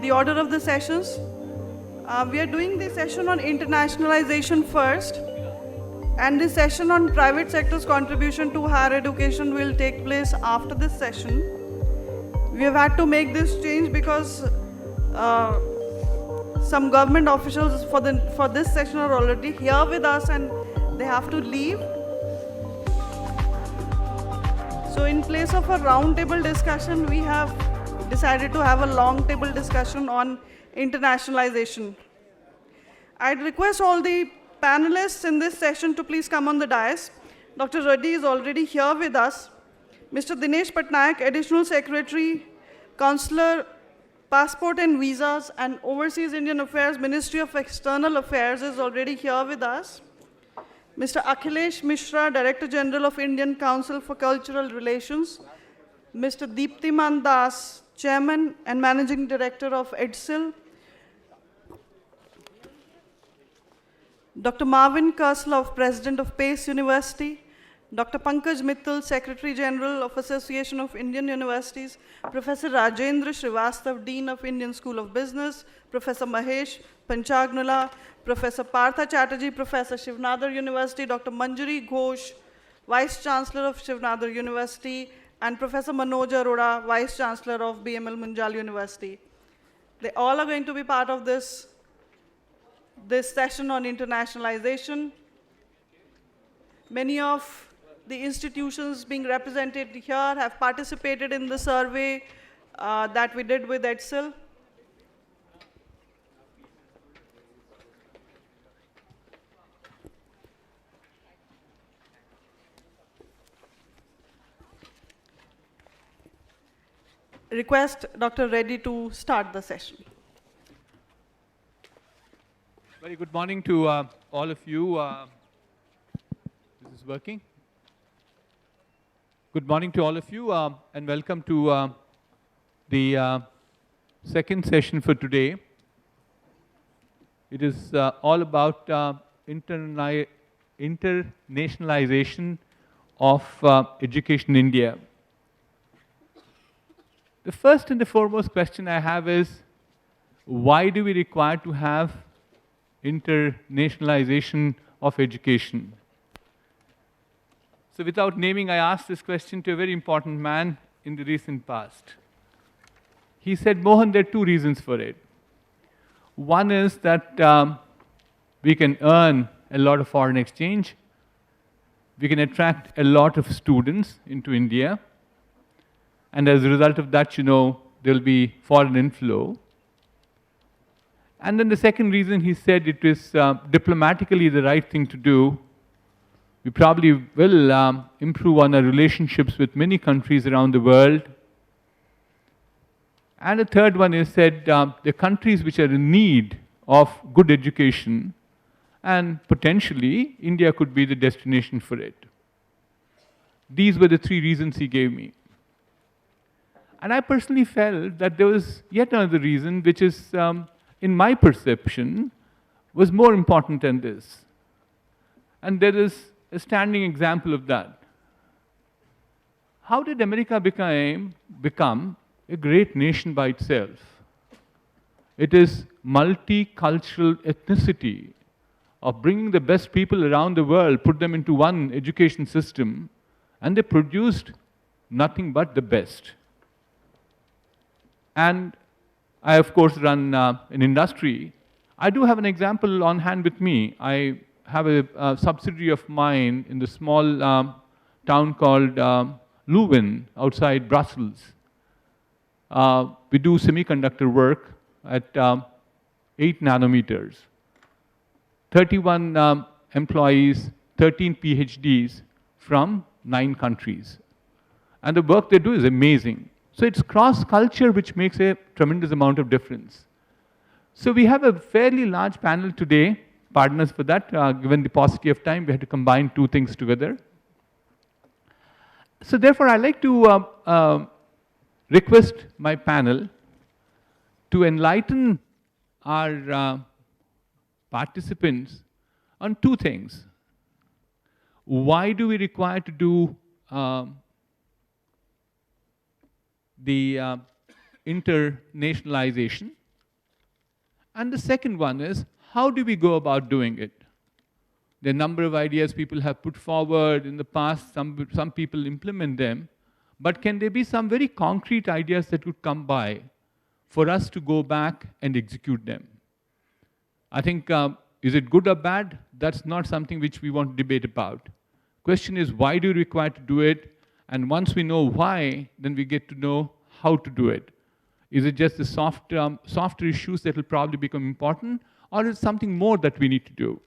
the order of the sessions. We are doing the session on internationalization first, and the session on private sector's contribution to higher education will take place after this session. We have had to make this change because some government officials for this session are already here with us and they have to leave. So in place of a round table discussion, we have decided to have a long table discussion on internationalization. I'd request all the panelists in this session to please come on the dais. Dr. Reddy is already here with us. Mr. Dinesh Patnaik, Additional Secretary, Consular, Passport and Visas and Overseas Indian Affairs, Ministry of External Affairs is already here with us. Mr. Akhilesh Mishra, Director General of Indian Council for Cultural Relations. Mr. Deeptiman Das, Chairman and Managing Director of EDSIL. Dr. Marvin Kerslov, President of Pace University. Dr. Pankaj Mittal, Secretary General of Association of Indian Universities. Professor Rajendra Srivastav, Dean of Indian School of Business. Professor Mahesh Panchagnula. Professor Partha Chatterjee, Professor Shivnadar University. Dr. Manjari Ghosh, Vice Chancellor of Shivnadar University. And Professor Manoj Arora, Vice Chancellor of BML Munjal University. They all are going to be part of this session on internationalization. Many of the institutions being represented here have participated in the survey that we did with EDSIL. Request Dr. Reddy to start the session. Very good morning to all of you. This is working. Good morning to all of you and welcome to the second session for today. It is all about internationalization of education in India. The first and the foremost question I have is, why do we require to have internationalization of education? So without naming, I asked this question to a very important man in the recent past. He said, Mohan, there are two reasons for it. One is that we can earn a lot of foreign exchange. We can attract a lot of students into India. And as a result of that, there will be foreign inflow. And then the second reason, he said it is diplomatically the right thing to do. We probably will improve on our relationships with many countries around the world. And the third one is said the countries which are in need of good education, and potentially India could be the destination for it. These were the three reasons he gave me. And I personally felt that there was yet another reason which is, in my perception, was more important than this. And there is a standing example of that. How did America become a great nation by itself? It is multicultural ethnicity of bringing the best people around the world, put them into one education system, and they produced nothing but the best. And I, of course, run an industry. I do have an example on hand with me. I have a subsidiary of mine in the small town called Leuven, outside Brussels. We do semiconductor work at 8 nanometers. 31 employees, 13 PhDs from 9 countries. And the work they do is amazing. So it's cross-culture which makes a tremendous amount of difference. So we have a fairly large panel today. Pardon us for that. Given the paucity of time, we had to combine two things together. So therefore, I'd like to request my panel to enlighten our participants on two things. Why do we require to do the internationalization? And the second one is, how do we go about doing it? There are a number of ideas people have put forward in the past, some people implement them, but can there be some very concrete ideas that would come by for us to go back and execute them? I think, is it good or bad? That's not something which we want to debate about. Question is, why do you require to do it? And once we know why, then we get to know how to do it. Is it just the softer issues that will probably become important, or is it something more that we need to do?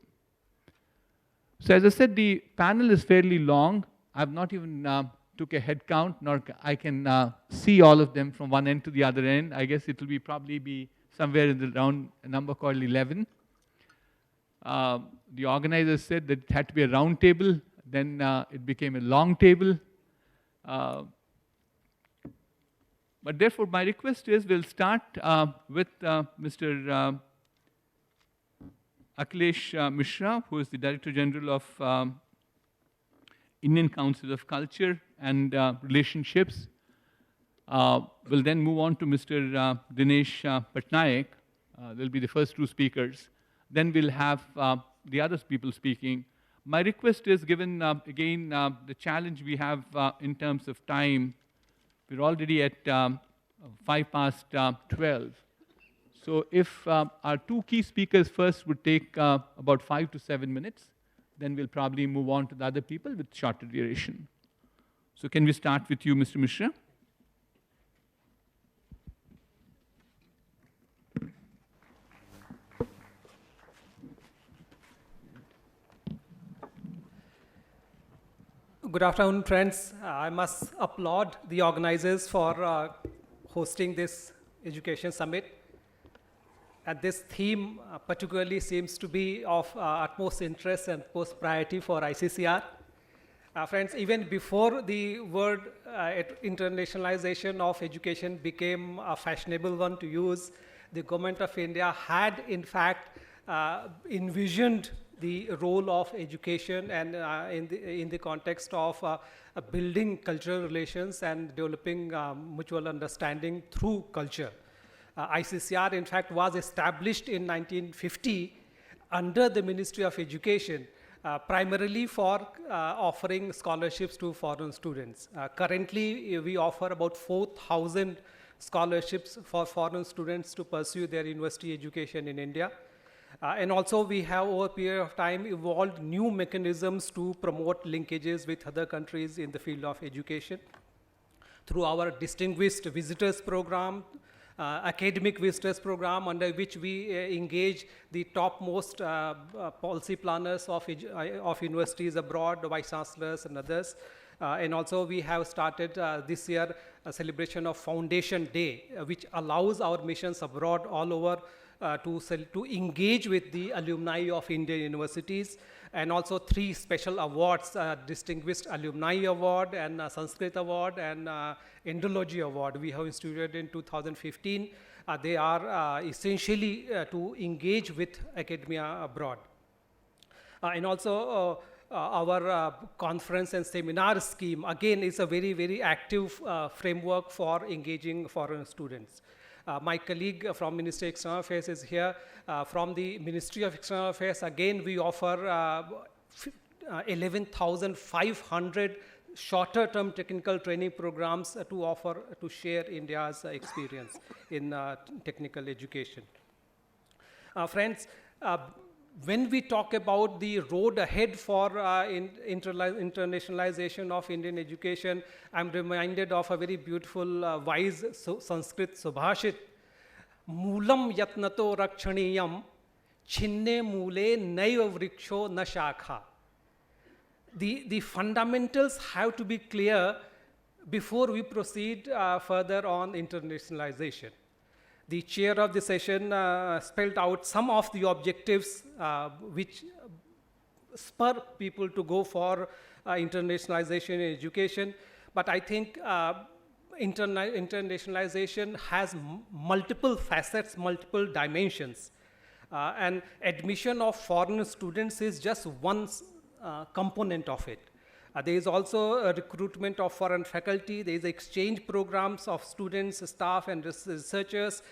So as I said, the panel is fairly long. I've not even took a head count, nor I can see all of them from one end to the other end. I guess it will probably be somewhere in the round a number called 11. The organizers said that it had to be a round table, then it became a long table. But therefore, my request is we'll start with Mr. Akhilesh Mishra, who is the Director General of Indian Council of Culture and Relationships. We'll then move on to Mr. Dinesh Patnaik. They'll be the first two speakers. Then we'll have the other people speaking. My request is, given, again, the challenge we have in terms of time, we're already at 12:05. So if our two key speakers first would take about 5 to 7 minutes, then we'll probably move on to the other people with shorter duration. So can we start with you, Mr. Mishra? Good afternoon, friends. I must applaud the organizers for hosting this education summit. And this theme particularly seems to be of utmost interest and utmost priority for ICCR. Friends, even before the word internationalization of education became a fashionable one to use, the government of India had in fact envisioned the role of education and in the context of building cultural relations and developing mutual understanding through culture. ICCR, in fact, was established in 1950 under the Ministry of Education, primarily for offering scholarships to foreign students. Currently, we offer about 4,000 scholarships for foreign students to pursue their university education in India. And also, we have, over a period of time, evolved new mechanisms to promote linkages with other countries in the field of education. Through our Distinguished Visitors Program, academic visitors program, under which we engage the topmost policy planners of universities abroad, vice chancellors and others. And also we have started this year a celebration of Foundation Day, which allows our missions abroad all over to engage with the alumni of Indian universities, and also 3 special awards, Distinguished Alumni Award and Sanskrit Award and Indology Award we have instituted in 2015. They are essentially to engage with academia abroad. And also our conference and seminar scheme, again, is a very, very active framework for engaging foreign students. My colleague from Ministry of External Affairs is here. From the Ministry of External Affairs, again, we offer 11,500 shorter-term technical training programs to share India's experience in technical education. Friends, when we talk about the road ahead for internationalization of Indian education, I'm reminded of a very beautiful, wise Sanskrit subhashit. Moolam yatnato rakshaniyam, chinne mule naiva vriksho na shakha. The fundamentals have to be clear before we proceed further on internationalization. The chair of the session spelled out some of the objectives which spur people to go for internationalization in education. But I think internationalization has multiple facets, multiple dimensions. And admission of foreign students is just one component of it. There is also a recruitment of foreign faculty. There is exchange programs of students, staff, and researchers.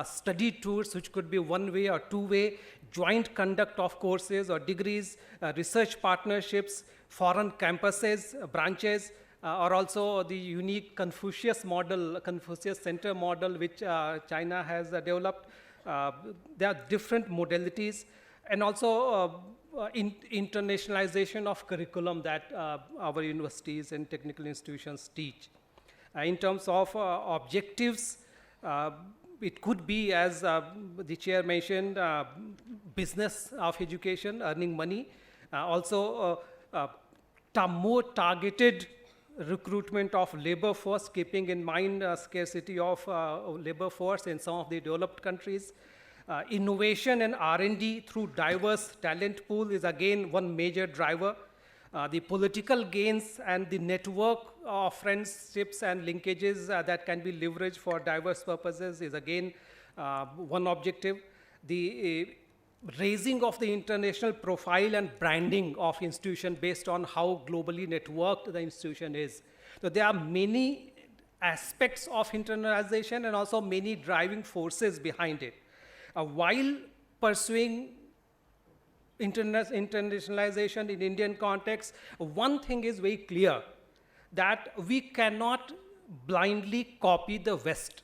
study tours, which could be one-way or two-way, joint conduct of courses or degrees, research partnerships, foreign campuses, branches, or also the unique Confucius model, Confucius Center model, which China has developed. There are different modalities, and also internationalization of curriculum that our universities and technical institutions teach. In terms of objectives, it could be, as the chair mentioned, business of education, earning money, also more targeted recruitment of labor force, keeping in mind scarcity of labor force in some of the developed countries. Innovation and R&D through diverse talent pool is again one major driver. The political gains and the network of friendships and linkages that can be leveraged for diverse purposes is again one objective. The raising of the international profile and branding of institution based on how globally networked the institution is. So there are many aspects of internationalization and also many driving forces behind it. While pursuing internationalization in Indian context, one thing is very clear, that we cannot blindly copy the West,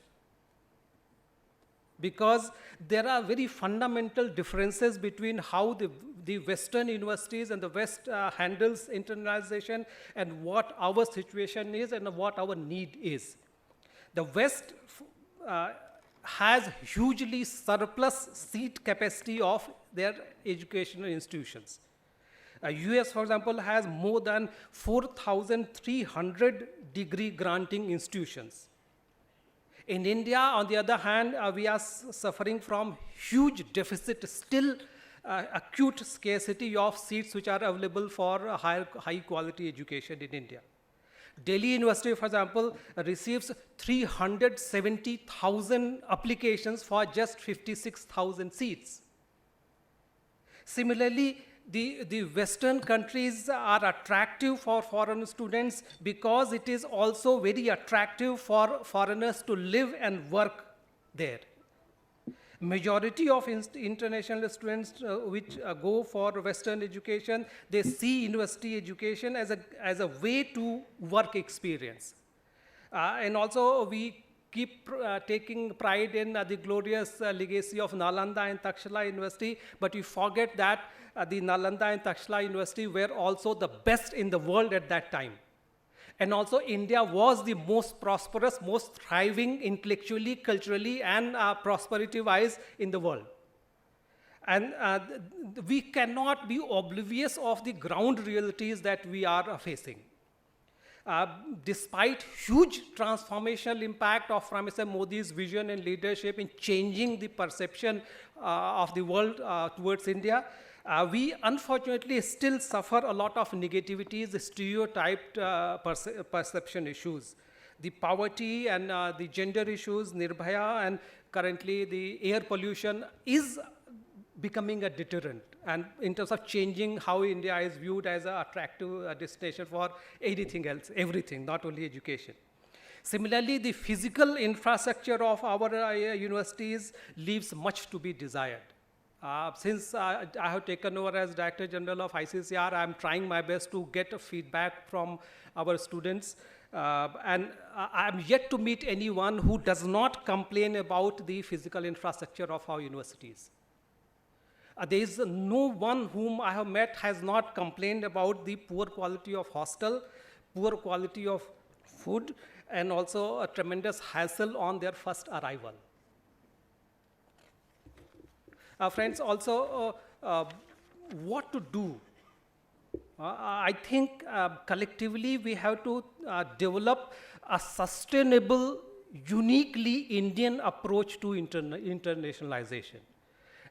because there are very fundamental differences between how the Western universities and the West handles internationalization and what our situation is and what our need is. The West has hugely surplus seat capacity of their educational institutions. US, for example, has more than 4,300 degree granting institutions. In India, on the other hand, we are suffering from huge deficit, still acute scarcity of seats which are available for high quality education in India. Delhi University, for example, receives 370,000 applications for just 56,000 seats. Similarly, the Western countries are attractive for foreign students because it is also very attractive for foreigners to live and work there. Majority of international students which go for Western education, they see university education as a way to work experience. And also we keep taking pride in the glorious legacy of Nalanda and Takshila University, but we forget that the Nalanda and Takshila University were also the best in the world at that time. And also India was the most prosperous, most thriving intellectually, culturally, and prosperity-wise in the world. And we cannot be oblivious of the ground realities that we are facing. Despite huge transformational impact of Prime Minister Modi's vision and leadership in changing the perception of the world towards India, we unfortunately still suffer a lot of negativities, stereotyped perception issues. The poverty and the gender issues, Nirbhaya, and currently the air pollution is becoming a deterrent, and in terms of changing how India is viewed as an attractive destination for anything else, everything, not only education. Similarly, the physical infrastructure of our universities leaves much to be desired. Since I have taken over as Director General of ICCR, I am trying my best to get a feedback from our students. And I am yet to meet anyone who does not complain about the physical infrastructure of our universities. There is no one whom I have met has not complained about the poor quality of hostel, poor quality of food, and also a tremendous hassle on their first arrival. Friends, also what to do? I think collectively we have to develop a sustainable, uniquely Indian approach to internationalization.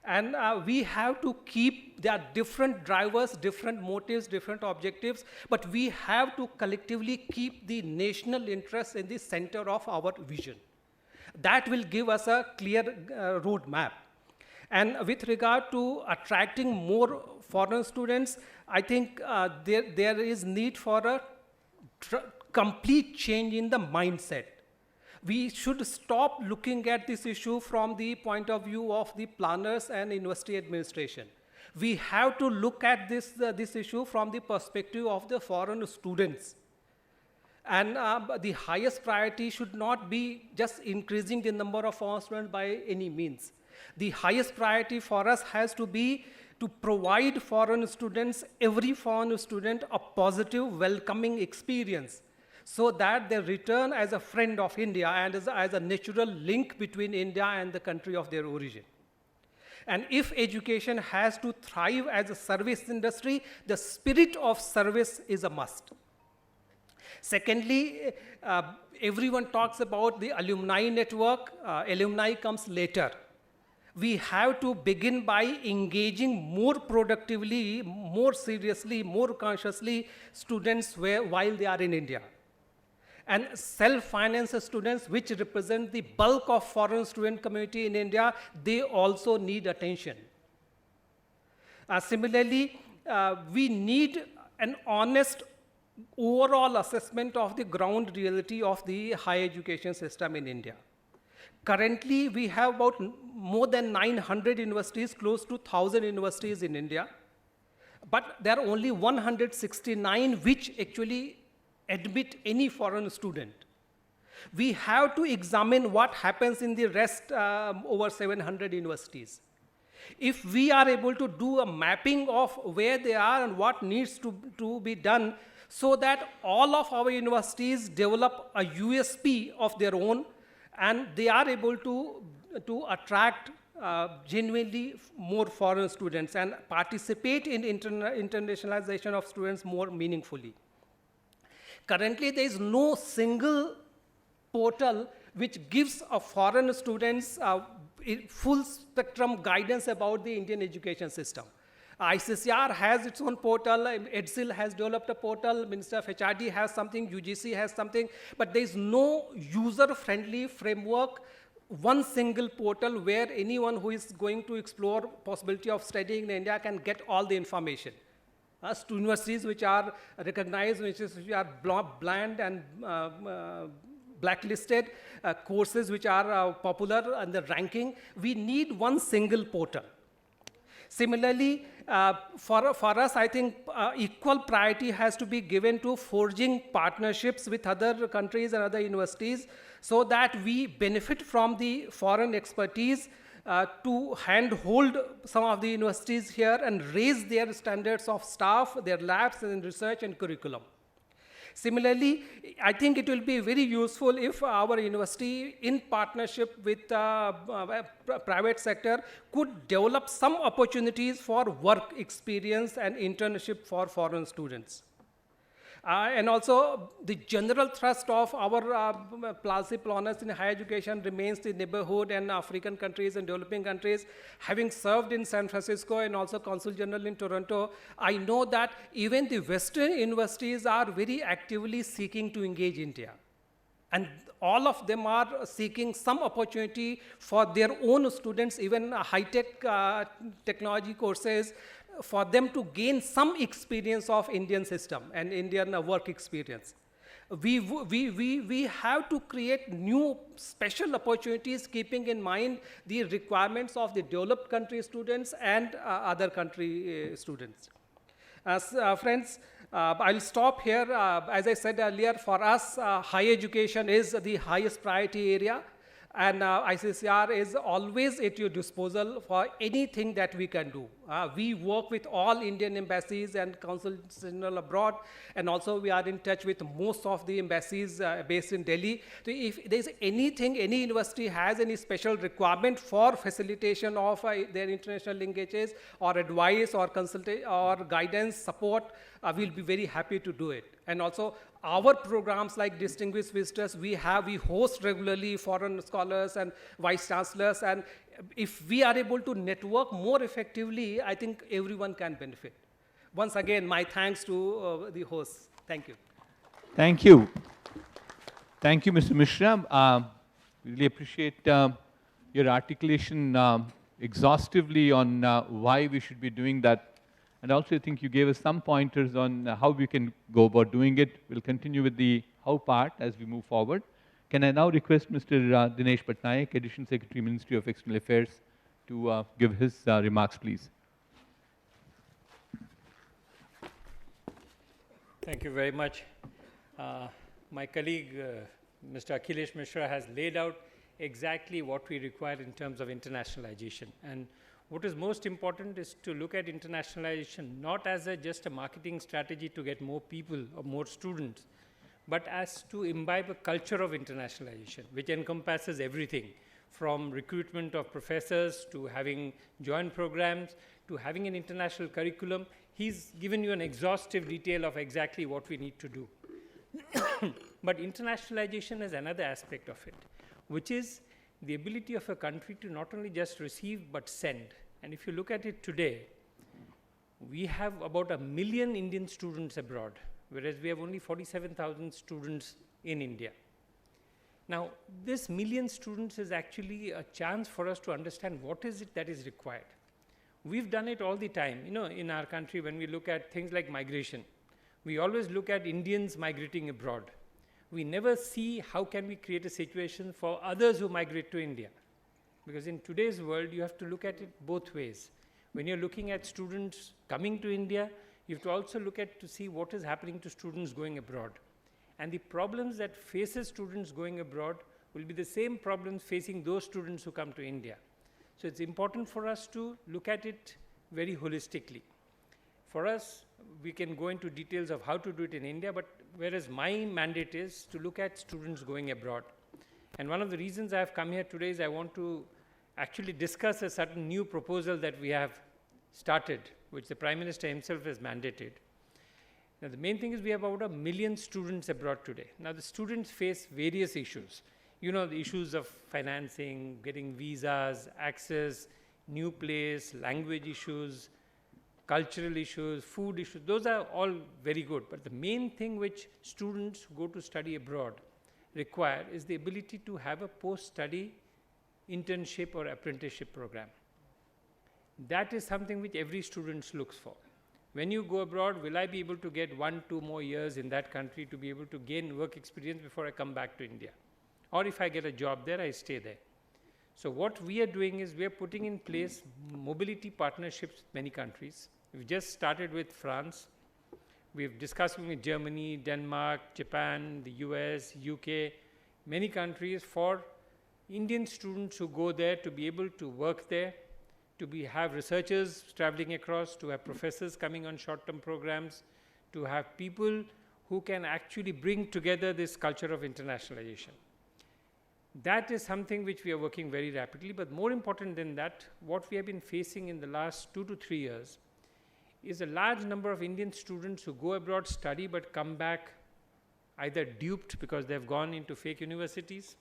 And we have to keep, there are different drivers, different motives, different objectives, but we have to collectively keep the national interest in the center of our vision. That will give us a clear roadmap. And with regard to attracting more foreign students, I think there is need for a complete change in the mindset. We should stop looking at this issue from the point of view of the planners and university administration. We have to look at this issue from the perspective of the foreign students. And the highest priority should not be just increasing the number of foreign students by any means. The highest priority for us has to be to provide foreign students, every foreign student, a positive, welcoming experience, so that they return as a friend of India and as a natural link between India and the country of their origin. And if education has to thrive as a service industry, the spirit of service is a must. Secondly, everyone talks about the alumni network. Alumni comes later. We have to begin by engaging more productively, more seriously, more consciously students while they are in India. And self-finance students, which represent the bulk of foreign student community in India, they also need attention. Similarly, we need an honest overall assessment of the ground reality of the higher education system in India. Currently, we have about more than 900 universities, close to 1,000 universities in India. But there are only 169 which actually admit any foreign student. We have to examine what happens in the rest over 700 universities. If we are able to do a mapping of where they are and what needs to be done, so that all of our universities develop a USP of their own, and they are able to attract genuinely more foreign students and participate in internationalization of students more meaningfully. Currently, there is no single portal which gives a foreign students full spectrum guidance about the Indian education system. ICCR has its own portal, EDSIL has developed a portal, Minister of HRD has something, UGC has something, but there is no user-friendly framework, one single portal where anyone who is going to explore possibility of studying in India can get all the information. Universities which are recognized, which are banned and blacklisted, courses which are popular and the ranking, we need one single portal. Similarly, for us, I think equal priority has to be given to forging partnerships with other countries and other universities so that we benefit from the foreign expertise to handhold some of the universities here and raise their standards of staff, their labs and research and curriculum. Similarly, I think it will be very useful if our university, in partnership with private sector, could develop some opportunities for work experience and internship for foreign students. And also, the general thrust of our policy planners in higher education remains the neighborhood and African countries and developing countries. Having served in San Francisco and also Consul General in Toronto, I know that even the Western universities are very actively seeking to engage India. And all of them are seeking some opportunity for their own students, even high-tech technology courses, for them to gain some experience of Indian system and Indian work experience. We have to create new special opportunities, keeping in mind the requirements of the developed country students and other country students. Friends, I'll stop here. As I said earlier, for us, higher education is the highest priority area. And ICCR is always at your disposal for anything that we can do. We work with all Indian embassies and consuls general abroad, and also we are in touch with most of the embassies based in Delhi. So if there's anything, any university has any special requirement for facilitation of their international linkages or advice or or guidance, support, we'll be very happy to do it. And also, our programs like Distinguished Visitors, we host regularly foreign scholars and vice chancellors, and if we are able to network more effectively, I think everyone can benefit. Once again, my thanks to the hosts. Thank you. Thank you. Thank you, Mr. Mishra. Really appreciate your articulation exhaustively on why we should be doing that. And also, I think you gave us some pointers on how we can go about doing it. We'll continue with the how part as we move forward. Can I now request Mr. Dinesh Patnaik, Additional Secretary, Ministry of External Affairs, to give his remarks, please? Thank you very much. My colleague, Mr. Akhilesh Mishra, has laid out exactly what we require in terms of internationalization. And what is most important is to look at internationalization not as just a marketing strategy to get more people or more students, but as to imbibe a culture of internationalization, which encompasses everything from recruitment of professors to having joint programs to having an international curriculum. He's given you an exhaustive detail of exactly what we need to do. But internationalization is another aspect of it, which is the ability of a country to not only just receive but send. And if you look at it today, we have about 1 million Indian students abroad, whereas we have only 47,000 students in India. Now, this million students is actually a chance for us to understand what is it that is required. We've done it all the time. You know, in our country, when we look at things like migration, we always look at Indians migrating abroad. We never see how can we create a situation for others who migrate to India. Because in today's world, you have to look at it both ways. When you're looking at students coming to India, you have to also look at to see what is happening to students going abroad. And the problems that faces students going abroad will be the same problems facing those students who come to India. So it's important for us to look at it very holistically. For us, we can go into details of how to do it in India, but whereas my mandate is to look at students going abroad. And one of the reasons I have come here today is I want to actually discuss a certain new proposal that we have started, which the Prime Minister himself has mandated. Now, the main thing is we have about 1 million students abroad today. Now, the students face various issues. You know, the issues of financing, getting visas, access, new place, language issues, cultural issues, food issues. Those are all very good. But the main thing which students who go to study abroad require is the ability to have a post-study internship or apprenticeship program. That is something which every student looks for. When you go abroad, will I be able to get 1-2 more years in that country to be able to gain work experience before I come back to India? Or if I get a job there, I stay there. So what we are doing is we are putting in place mobility partnerships with many countries. We've just started with France. We've discussed with Germany, Denmark, Japan, the US, UK, many countries for Indian students who go there to be able to work there, to have researchers traveling across, to have professors coming on short-term programs, to have people who can actually bring together this culture of internationalization. That is something which we are working very rapidly, but more important than that, what we have been facing in the last 2 to 3 years is a large number of Indian students who go abroad, study, but come back either duped because they have gone into fake universities,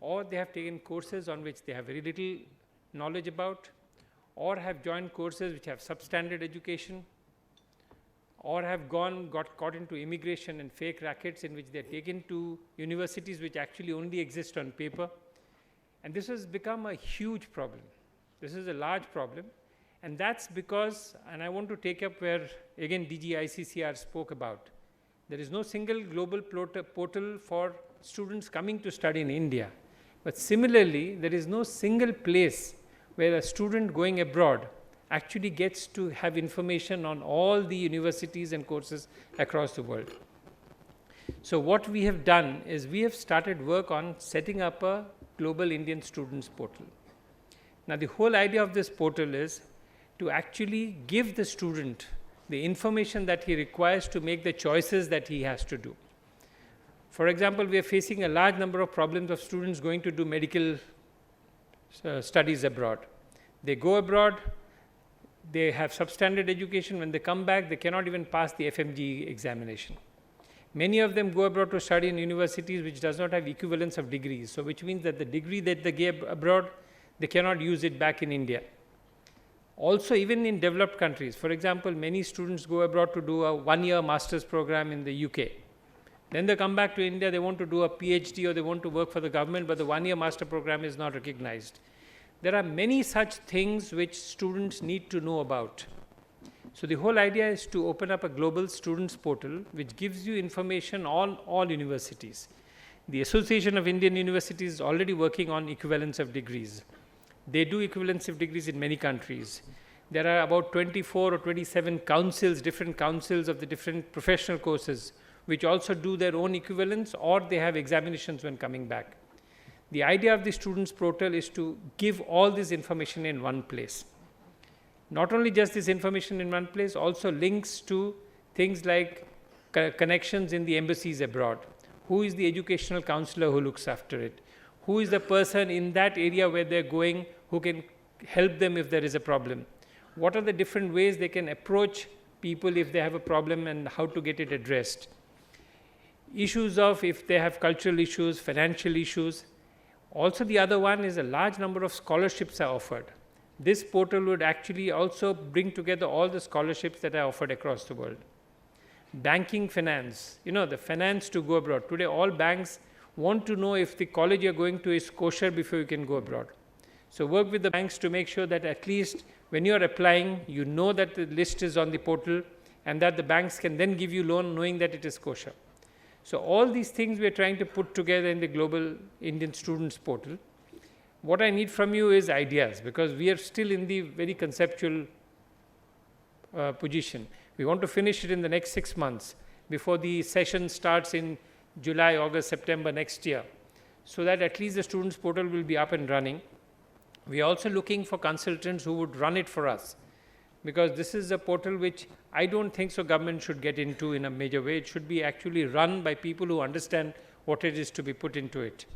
or they have taken courses on which they have very little knowledge about, or have joined courses which have substandard education, or have got caught into immigration and fake rackets in which they are taken to universities which actually only exist on paper. And this has become a huge problem. This is a large problem. And that's because, and I want to take up where, again, DG ICCR spoke about, there is no single global portal for students coming to study in India. But similarly, there is no single place where a student going abroad actually gets to have information on all the universities and courses across the world. So what we have done is we have started work on setting up a global Indian students portal. Now, the whole idea of this portal is to actually give the student the information that he requires to make the choices that he has to do. For example, we are facing a large number of problems of students going to do medical studies abroad. They go abroad, they have substandard education. When they come back, they cannot even pass the FMG examination. Many of them go abroad to study in universities which does not have equivalence of degrees, so which means that the degree that they get abroad, they cannot use it back in India. Also, even in developed countries, for example, many students go abroad to do a 1-year master's program in the UK. Then they come back to India, they want to do a PhD or they want to work for the government, but the 1-year master program is not recognized. There are many such things which students need to know about. So the whole idea is to open up a global students portal which gives you information on all universities. The Association of Indian Universities is already working on equivalence of degrees. They do equivalence of degrees in many countries. There are about 24 or 27 councils, different councils of the different professional courses, which also do their own equivalence, or they have examinations when coming back. The idea of the students' portal is to give all this information in one place. Not only just this information in one place, also links to things like connections in the embassies abroad. Who is the educational counselor who looks after it? Who is the person in that area where they're going who can help them if there is a problem? What are the different ways they can approach people if they have a problem and how to get it addressed? Issues of if they have cultural issues, financial issues. Also, the other one is a large number of scholarships are offered. This portal would actually also bring together all the scholarships that are offered across the world. Banking, finance, the finance to go abroad. Today, all banks want to know if the college you're going to is kosher before you can go abroad. So work with the banks to make sure that at least when you're applying, you know that the list is on the portal and that the banks can then give you loan knowing that it is kosher. So all these things we are trying to put together in the Global Indian Students Portal. What I need from you is ideas, because we are still in the very conceptual position. We want to finish it in the next 6 months before the session starts in July, August, September next year, so that at least the Students Portal will be up and running. We are also looking for consultants who would run it for us, because this is a portal which I don't think so government should get into in a major way. It should be actually run by people who understand what it is to be put into it.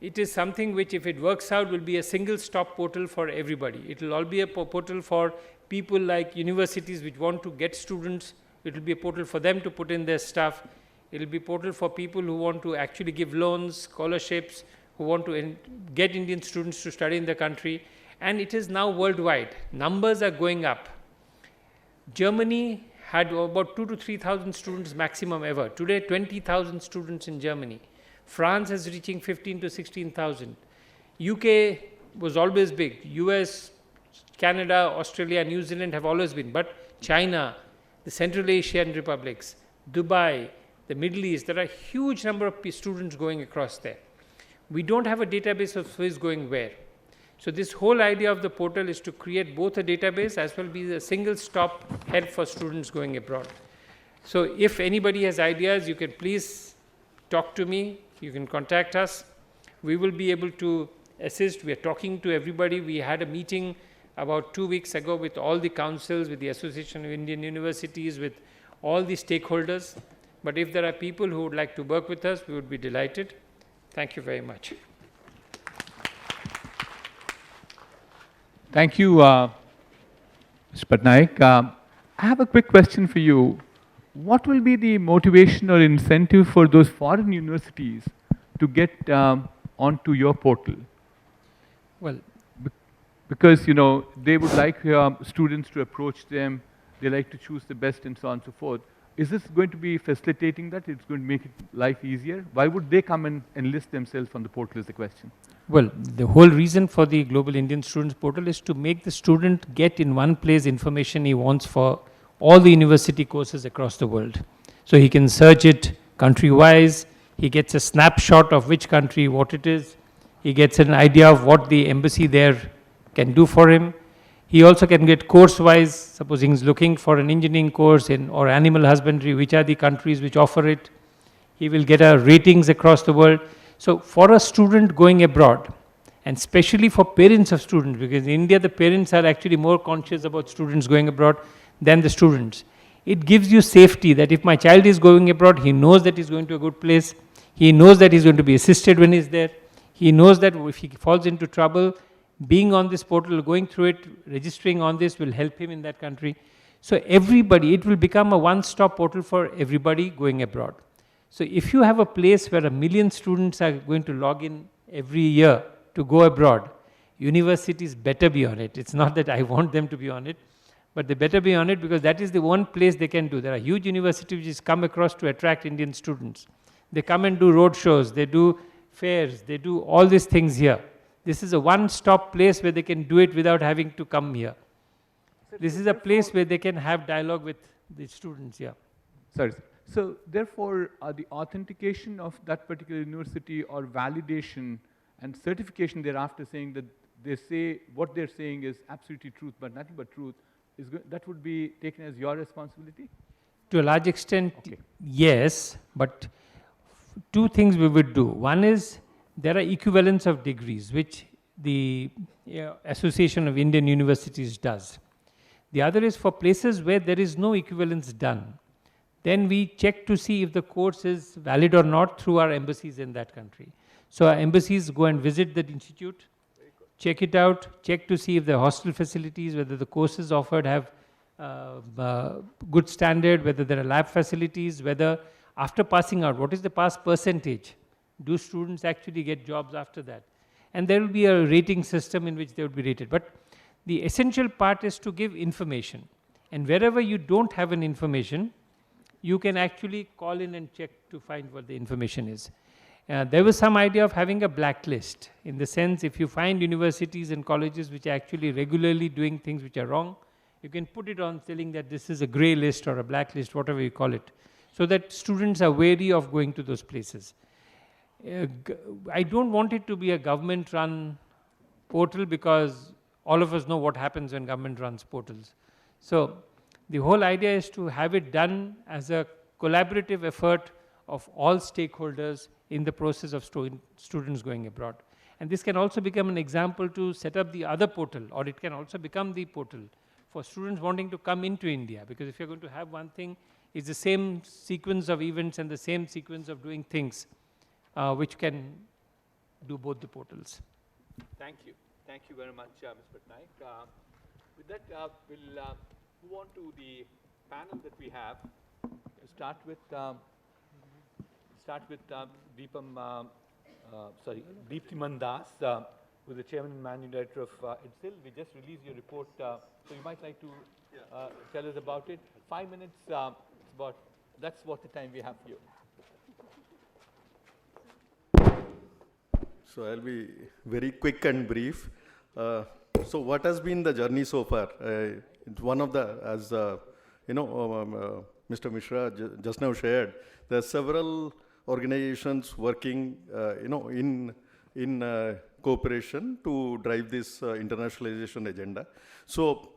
It is something which, if it works out, will be a single stop portal for everybody. It will all be a portal for people like universities which want to get students. It will be a portal for them to put in their stuff. It will be a portal for people who want to actually give loans, scholarships, who want to get Indian students to study in the country. And it is now worldwide. Numbers are going up. Germany had about 2,000 to 3,000 students maximum ever. Today, 20,000 students in Germany. France is reaching 15 to 16,000. UK was always big. US, Canada, Australia, New Zealand have always been. But China, the Central Asian republics, Dubai, the Middle East, there are a huge number of students going across there. We don't have a database of who is going where. So this whole idea of the portal is to create both a database as well as a single stop help for students going abroad. So if anybody has ideas, you can please talk to me. You can contact us. We will be able to assist. We are talking to everybody. We had a meeting about 2 weeks ago with all the councils, with the Association of Indian Universities, with all the stakeholders. But if there are people who would like to work with us, we would be delighted. Thank you very much. Thank you, Mr. Patnaik. I have a quick question for you. What will be the motivation or incentive for those foreign universities to get onto your portal? Well, because they would like students to approach them, they like to choose the best and so on and so forth. Is this going to be facilitating that? It's going to make life easier? Why would they come and enlist themselves on the portal is the question. well, the whole reason for the Global Indian Students Portal is to make the student get in one place information he wants for all the university courses across the world. So he can search it country-wise, he gets a snapshot of which country, what it is, he gets an idea of what the embassy there can do for him. He also can get course-wise, supposing he's looking for an engineering course or animal husbandry, which are the countries which offer it. He will get ratings across the world. So for a student going abroad, and especially for parents of students, because in India the parents are actually more conscious about students going abroad than the students. It gives you safety that if my child is going abroad, he knows that he's going to a good place. He knows that he's going to be assisted when he's there. He knows that if he falls into trouble, being on this portal, going through it, registering on this will help him in that country. So everybody, it will become a one-stop portal for everybody going abroad. So if you have a place where 1 million students are going to log in every year to go abroad, universities better be on it. It's not that I want them to be on it, but they better be on it because that is the one place they can do. There are huge universities which come across to attract Indian students. They come and do road shows, they do fairs, they do all these things here. This is a one-stop place where they can do it without having to come here. This is a place where they can have dialogue with the students here. Sorry. So therefore, the authentication of that particular university or validation and certification thereafter saying that they say what they're saying is absolutely truth, but nothing but truth, that would be taken as your responsibility? To a large extent, Okay. yes, but two things we would do. One is there are equivalents of degrees, which the Association of Indian Universities does. The other is for places where there is no equivalence done. Then we check to see if the course is valid or not through our embassies in that country. So our embassies go and visit the institute, check it out, check to see if the hostel facilities, whether the courses offered have good standard, whether there are lab facilities, whether after passing out, what is the pass percentage? Do students actually get jobs after that? And there will be a rating system in which they would be rated. But the essential part is to give information. And wherever you don't have an information, you can actually call in and check to find what the information is. There was some idea of having a blacklist, in the sense if you find universities and colleges which are actually regularly doing things which are wrong, you can put it on telling that this is a gray list or a blacklist, whatever you call it, so that students are wary of going to those places. I don't want it to be a government-run portal, because all of us know what happens when government runs portals. So the whole idea is to have it done as a collaborative effort of all stakeholders in the process of students going abroad. And this can also become an example to set up the other portal, or it can also become the portal for students wanting to come into India. Because if you're going to have one thing, it's the same sequence of events and the same sequence of doing things, which can do both the portals. Thank you. Thank you very much, Ms. Patnaik. With that, we'll move on to the panel that we have. We'll start with Deepti Mandas, who is the chairman and managing director of IDSIL. We just released your report, so you might like to tell us about it. 5 minutes, that's what the time we have for you. So I'll be very quick and brief. So what has been the journey so far? It's one of the, as Mr. Mishra just now shared, there are several organizations working, in cooperation to drive this internationalization agenda. So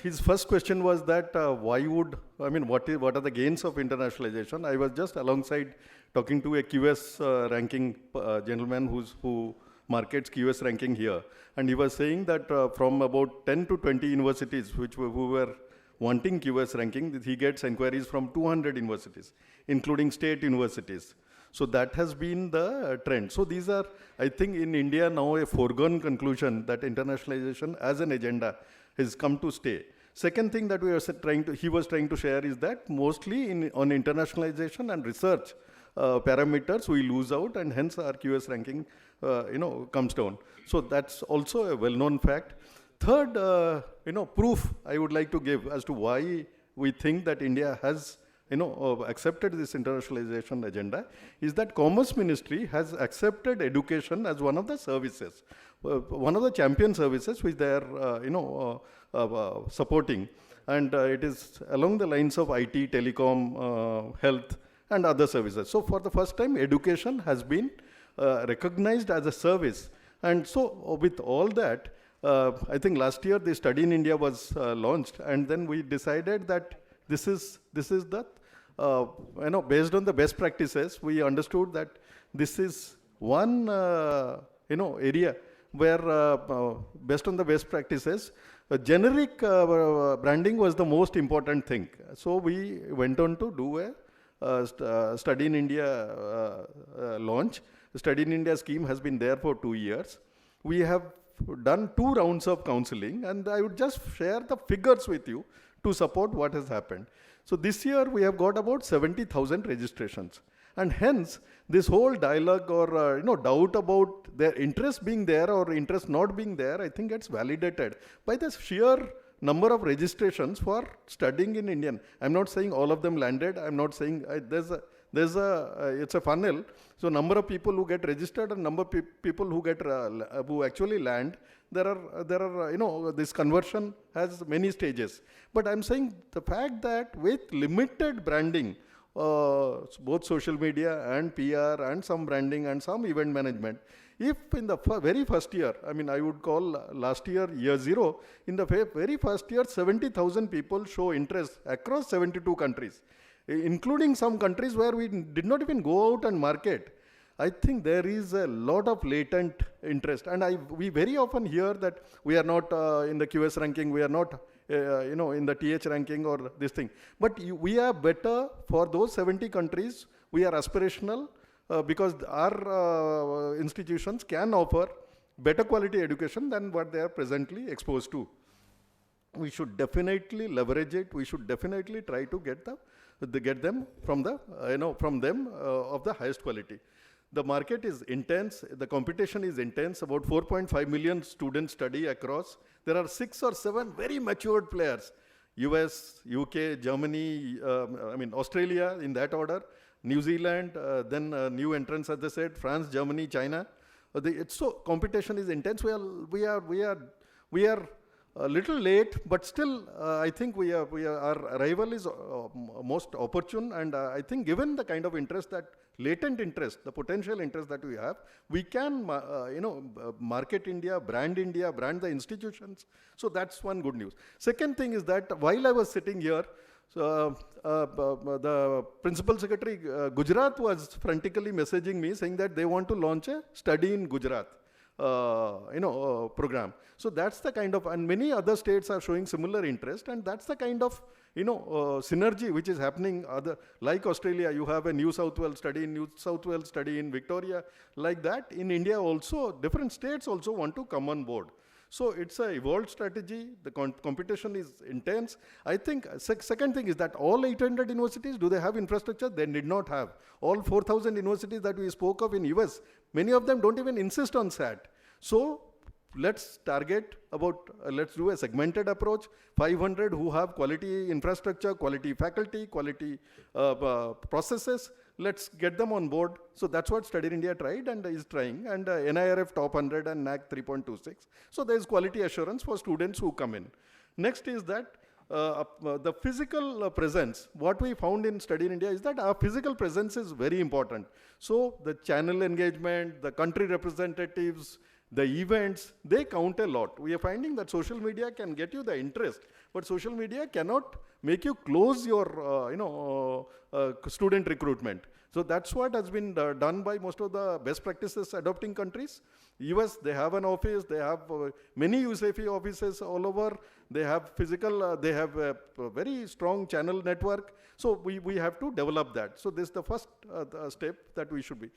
his first question was that what are the gains of internationalization? I was just alongside talking to a QS ranking gentleman who markets QS ranking here, and he was saying that from about 10 to 20 universities who were wanting QS ranking, he gets inquiries from 200 universities, including state universities. So that has been the trend. So these are, I think, in India now a foregone conclusion that internationalization as an agenda has come to stay. Second thing that he was trying to share is that mostly on internationalization and research parameters we lose out, and hence our QS ranking comes down. So that's also a well-known fact. Third, proof I would like to give as to why we think that India has accepted this internationalization agenda is that Commerce Ministry has accepted education as one of the services, one of the champion services which they are supporting, and it is along the lines of IT, telecom, health, and other services. So for the first time, education has been recognized as a service, and so with all that, I think last year the Study in India was launched, and then we decided that this is the based on the best practices, we understood that this is one area where based on the best practices, generic branding was the most important thing. So we went on to do a Study in India launch. The Study in India scheme has been there for 2 years. We have done 2 rounds of counseling, and I would just share the figures with you to support what has happened. So this year we have got about 70,000 registrations, and hence this whole dialogue or doubt about their interest being there or interest not being there, I think gets validated by the sheer number of registrations for studying in Indian. I'm not saying all of them landed. I'm not saying it's a funnel. So number of people who get registered and number of people who actually land, there are this conversion has many stages. But I'm saying the fact that with limited branding both social media and PR and some branding and some event management. If in the very first year, I mean, I would call last year, year 0, in the very first year, 70,000 people show interest across 72 countries, including some countries where we did not even go out and market. I think there is a lot of latent interest, and we very often hear that we are not in the QS ranking, we are not in the TH ranking or this thing. But we are better for those 70 countries. We are aspirational because our institutions can offer better quality education than what they are presently exposed to. We should definitely leverage it. We should definitely try to get them from them of the highest quality. The market is intense, the competition is intense, about 4.5 million students study across. There are 6 or 7 very matured players, US, UK, Germany, Australia in that order, New Zealand, then new entrants as they said, France, Germany, China. So competition is intense. We are a little late, but still I think our arrival is most opportune, and I think given the kind of interest latent interest, the potential interest that we have, we can, market India, brand the institutions. So that's one good news. Second thing is that while I was sitting here, the principal secretary Gujarat was frantically messaging me saying that they want to launch a study in Gujarat. Program. So that's the kind of, and many other states are showing similar interest, and that's the kind of, synergy which is happening. Like Australia, you have a New South Wales study in Victoria. Like that, in India also, different states also want to come on board. So it's a evolved strategy. The competition is intense. I think second thing is that all 800 universities, do they have infrastructure? They did not have. All 4,000 universities that we spoke of in US, many of them don't even insist on SAT. So let's target let's do a segmented approach. 500 who have quality infrastructure, quality faculty, quality processes. Let's get them on board. So that's what Study in India tried and is trying. And NIRF top 100 and NAC 3.26. So there's quality assurance for students who come in. Next is that the physical presence. What we found in Study in India is that our physical presence is very important. So the channel engagement, the country representatives, the events, they count a lot. We are finding that social media can get you the interest, but social media cannot make you close your student recruitment. So that's what has been done by most of the best practices adopting countries. US, they have an office, they have many USAFE offices all over, they have physical, they have a very strong channel network. So we have to develop that. So this is the first step that we should be.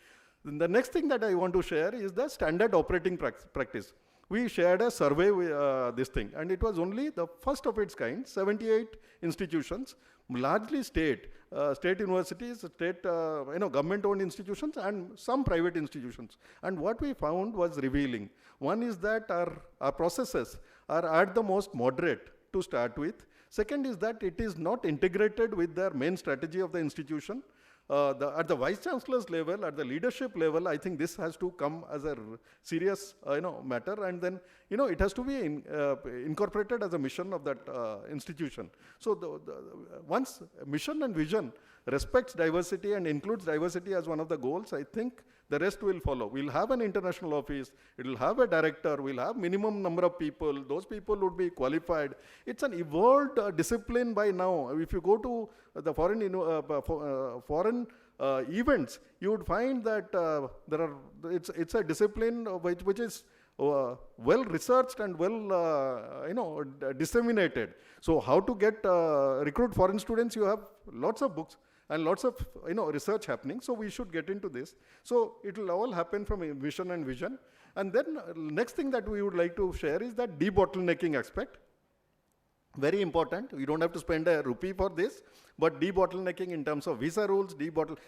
Then the next thing that I want to share is the standard operating practice. We shared a survey with this thing, and it was only the first of its kind, 78 institutions, largely state universities, state government-owned institutions, and some private institutions. And what we found was revealing. One is that our processes are at the most moderate to start with. Second is that it is not integrated with the main strategy of the institution. At the vice chancellor's level, at the leadership level, I think this has to come as a serious matter, and then it has to be incorporated as a mission of that institution. So once mission and vision respects diversity and includes diversity as one of the goals, I think the rest will follow. We'll have an international office, it will have a director, we'll have minimum number of people, those people would be qualified. It's an evolved discipline by now. If you go to the foreign events, you would find that it's a discipline which is well researched and well disseminated. So how to recruit foreign students? You have lots of books and lots of research happening. So we should get into this. So it will all happen from a mission and vision. And then next thing that we would like to share is that debottlenecking aspect. Very important. We don't have to spend a rupee for this, but debottlenecking in terms of visa rules,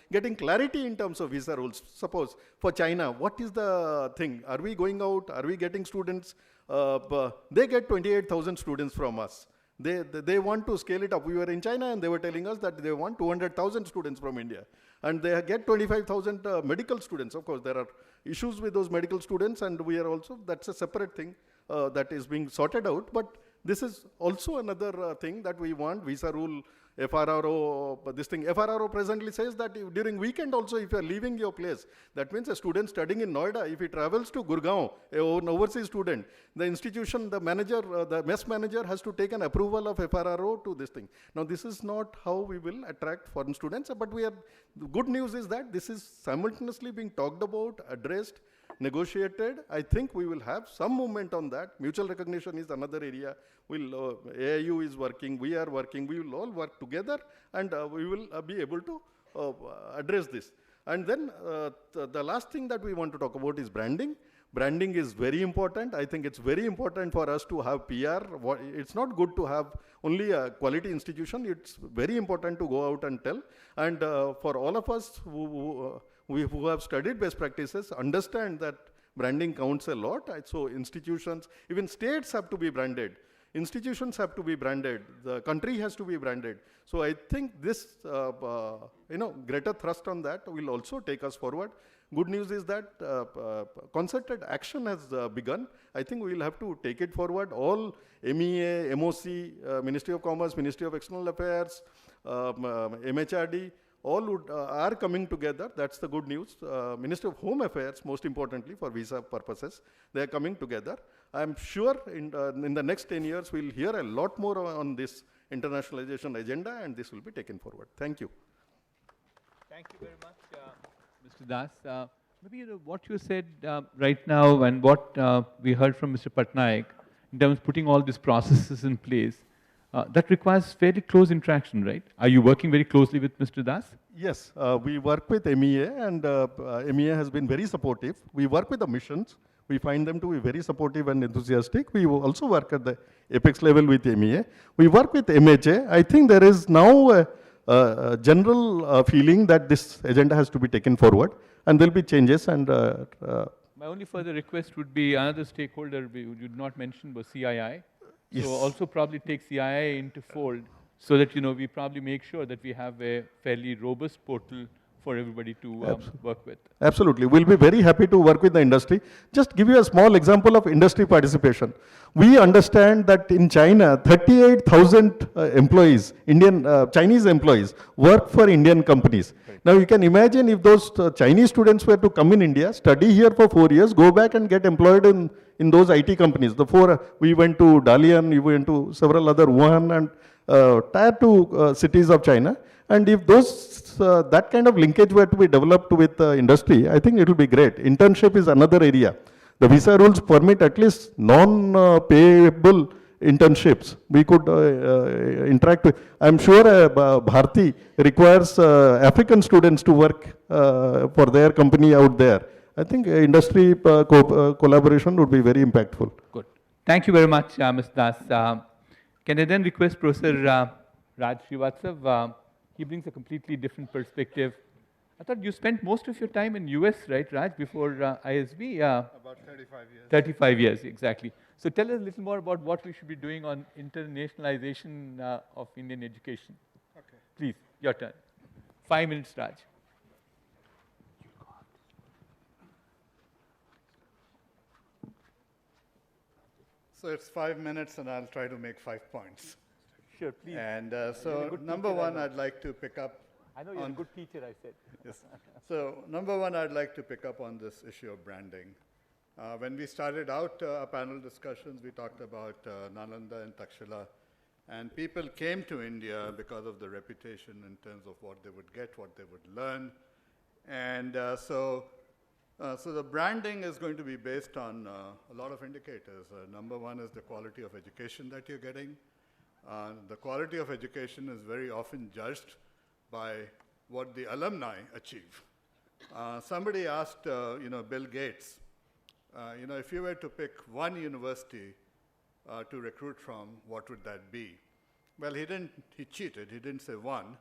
getting clarity in terms of visa rules. Suppose for China, what is the thing? Are we going out? Are we getting students? They get 28,000 students from us. They want to scale it up. We were in China and they were telling us that they want 200,000 students from India. And they get 25,000 medical students. Of course, there are issues with those medical students, and we are also, that's a separate thing that is being sorted out. But this is also another thing that we want visa rule FRRO, this thing, FRRO presently says that during weekend also, if you are leaving your place, that means a student studying in Noida, if he travels to Gurgaon, an overseas student, the institution, the manager, the mess manager has to take an approval of FRRO to this thing. Now, this is not how we will attract foreign students, but the good news is that this is simultaneously being talked about, addressed, negotiated. I think we will have some movement on that. Mutual recognition is another area. AIU is working, we are working, we will all work together, and we will be able to address this. And then the last thing that we want to talk about is branding. Branding is very important. I think it's very important for us to have PR. It's not good to have only a quality institution. It's very important to go out and tell. And for all of us who have studied best practices, understand that branding counts a lot. So institutions, even states have to be branded. Institutions have to be branded. The country has to be branded. So I think this, greater thrust on that will also take us forward. Good news is that concerted action has begun. I think we will have to take it forward. All MEA, MOC, Ministry of Commerce, Ministry of External Affairs, MHRD, all are coming together. That's the good news. Ministry of Home Affairs, most importantly for visa purposes, they are coming together. I'm sure in the next 10 years, we'll hear a lot more on this internationalization agenda, and this will be taken forward. Thank you. Thank you very much, Mr. Das. Maybe what you said right now and what we heard from Mr. Patnaik in terms of putting all these processes in place, that requires fairly close interaction, right? Are you working very closely with Mr. Das? Yes, we work with MEA, and MEA has been very supportive. We work with the missions. We find them to be very supportive and enthusiastic. We also work at the apex level with MEA. We work with MHA. I think there is now a general feeling that this agenda has to be taken forward, and there will be changes. And my only further request would be another stakeholder you did not mention was CII. Yes. So also probably take CII into fold so that we probably make sure that we have a fairly robust portal for everybody to work with. Absolutely. We'll be very happy to work with the industry. Just give you a small example of industry participation. We understand that in China, 38,000 employees, Chinese employees, work for Indian companies. Right. Now you can imagine if those Chinese students were to come in India, study here for 4 years, go back and get employed in those IT companies. We went to Dalian, we went to several other Wuhan and tier 2 cities of China. And if that kind of linkage were to be developed with the industry, I think it will be great. Internship is another area. The visa rules permit at least non-payable internships. We could interact with. I'm sure Bharti requires African students to work for their company out there. I think industry collaboration would be very impactful. Good. Thank you very much, Mr. Das. Can I then request Professor Raj Srivatsav? He brings a completely different perspective. I thought you spent most of your time in US, right, Raj, before ISB? About 35 years. 35 years, exactly. So tell us a little more about what we should be doing on internationalization of Indian education. Okay. Please, your turn. 5 minutes, Raj. So it's 5 minutes, and I'll try to make 5 points. Sure, please. And so number one, I'd like to pick up. I know you're a good teacher, I said. Yes. So number one, I'd like to pick up on this issue of branding. When we started out our panel discussions, we talked about Nalanda and Takshila. And people came to India because of the reputation in terms of what they would get, what they would learn. And so the branding is going to be based on a lot of indicators. Number one is the quality of education that you're getting. The quality of education is very often judged by what the alumni achieve. Somebody asked, Bill Gates, if you were to pick one university to recruit from, what would that be? Well, he cheated. He didn't say one.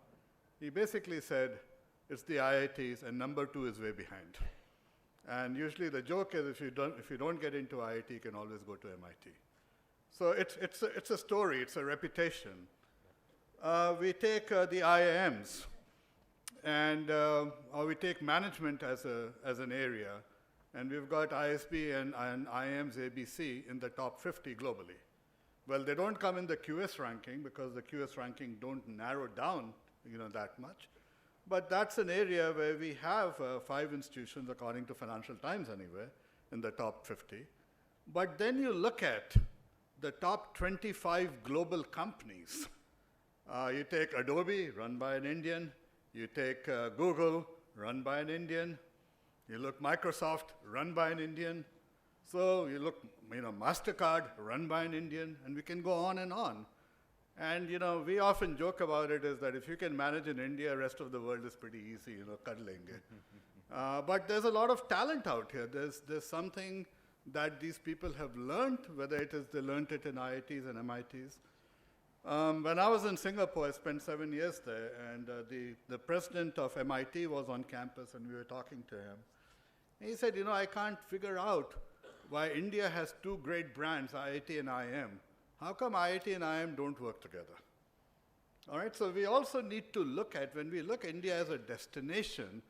He basically said, it's the IITs, and number two is way behind. And usually the joke is if you don't get into IIT, you can always go to MIT. So it's a story, it's a reputation. We take the IIMs, and or we take management as an area, and we've got ISB and IIMs ABC in the top 50 globally. Well, they don't come in the QS ranking because the QS ranking don't narrow down, that much. But that's an area where we have 5 institutions, according to Financial Times anyway, in the top 50. But then you look at the top 25 global companies. You take Adobe, run by an Indian. You take Google, run by an Indian. You look Microsoft, run by an Indian. So you look, MasterCard, run by an Indian, and we can go on and on. And, we often joke about it is that if you can manage in India, rest of the world is pretty easy, cuddling it. But there's a lot of talent out here. There's something that these people have learned, whether it is they learned it in IITs and MITs. When I was in Singapore, I spent 7 years there, and the president of MIT was on campus, and we were talking to him. And he said, I can't figure out why India has 2 great brands, IIT and IIM. How come IIT and IIM don't work together? All right, so we also need to look at, when we look at India as a destination,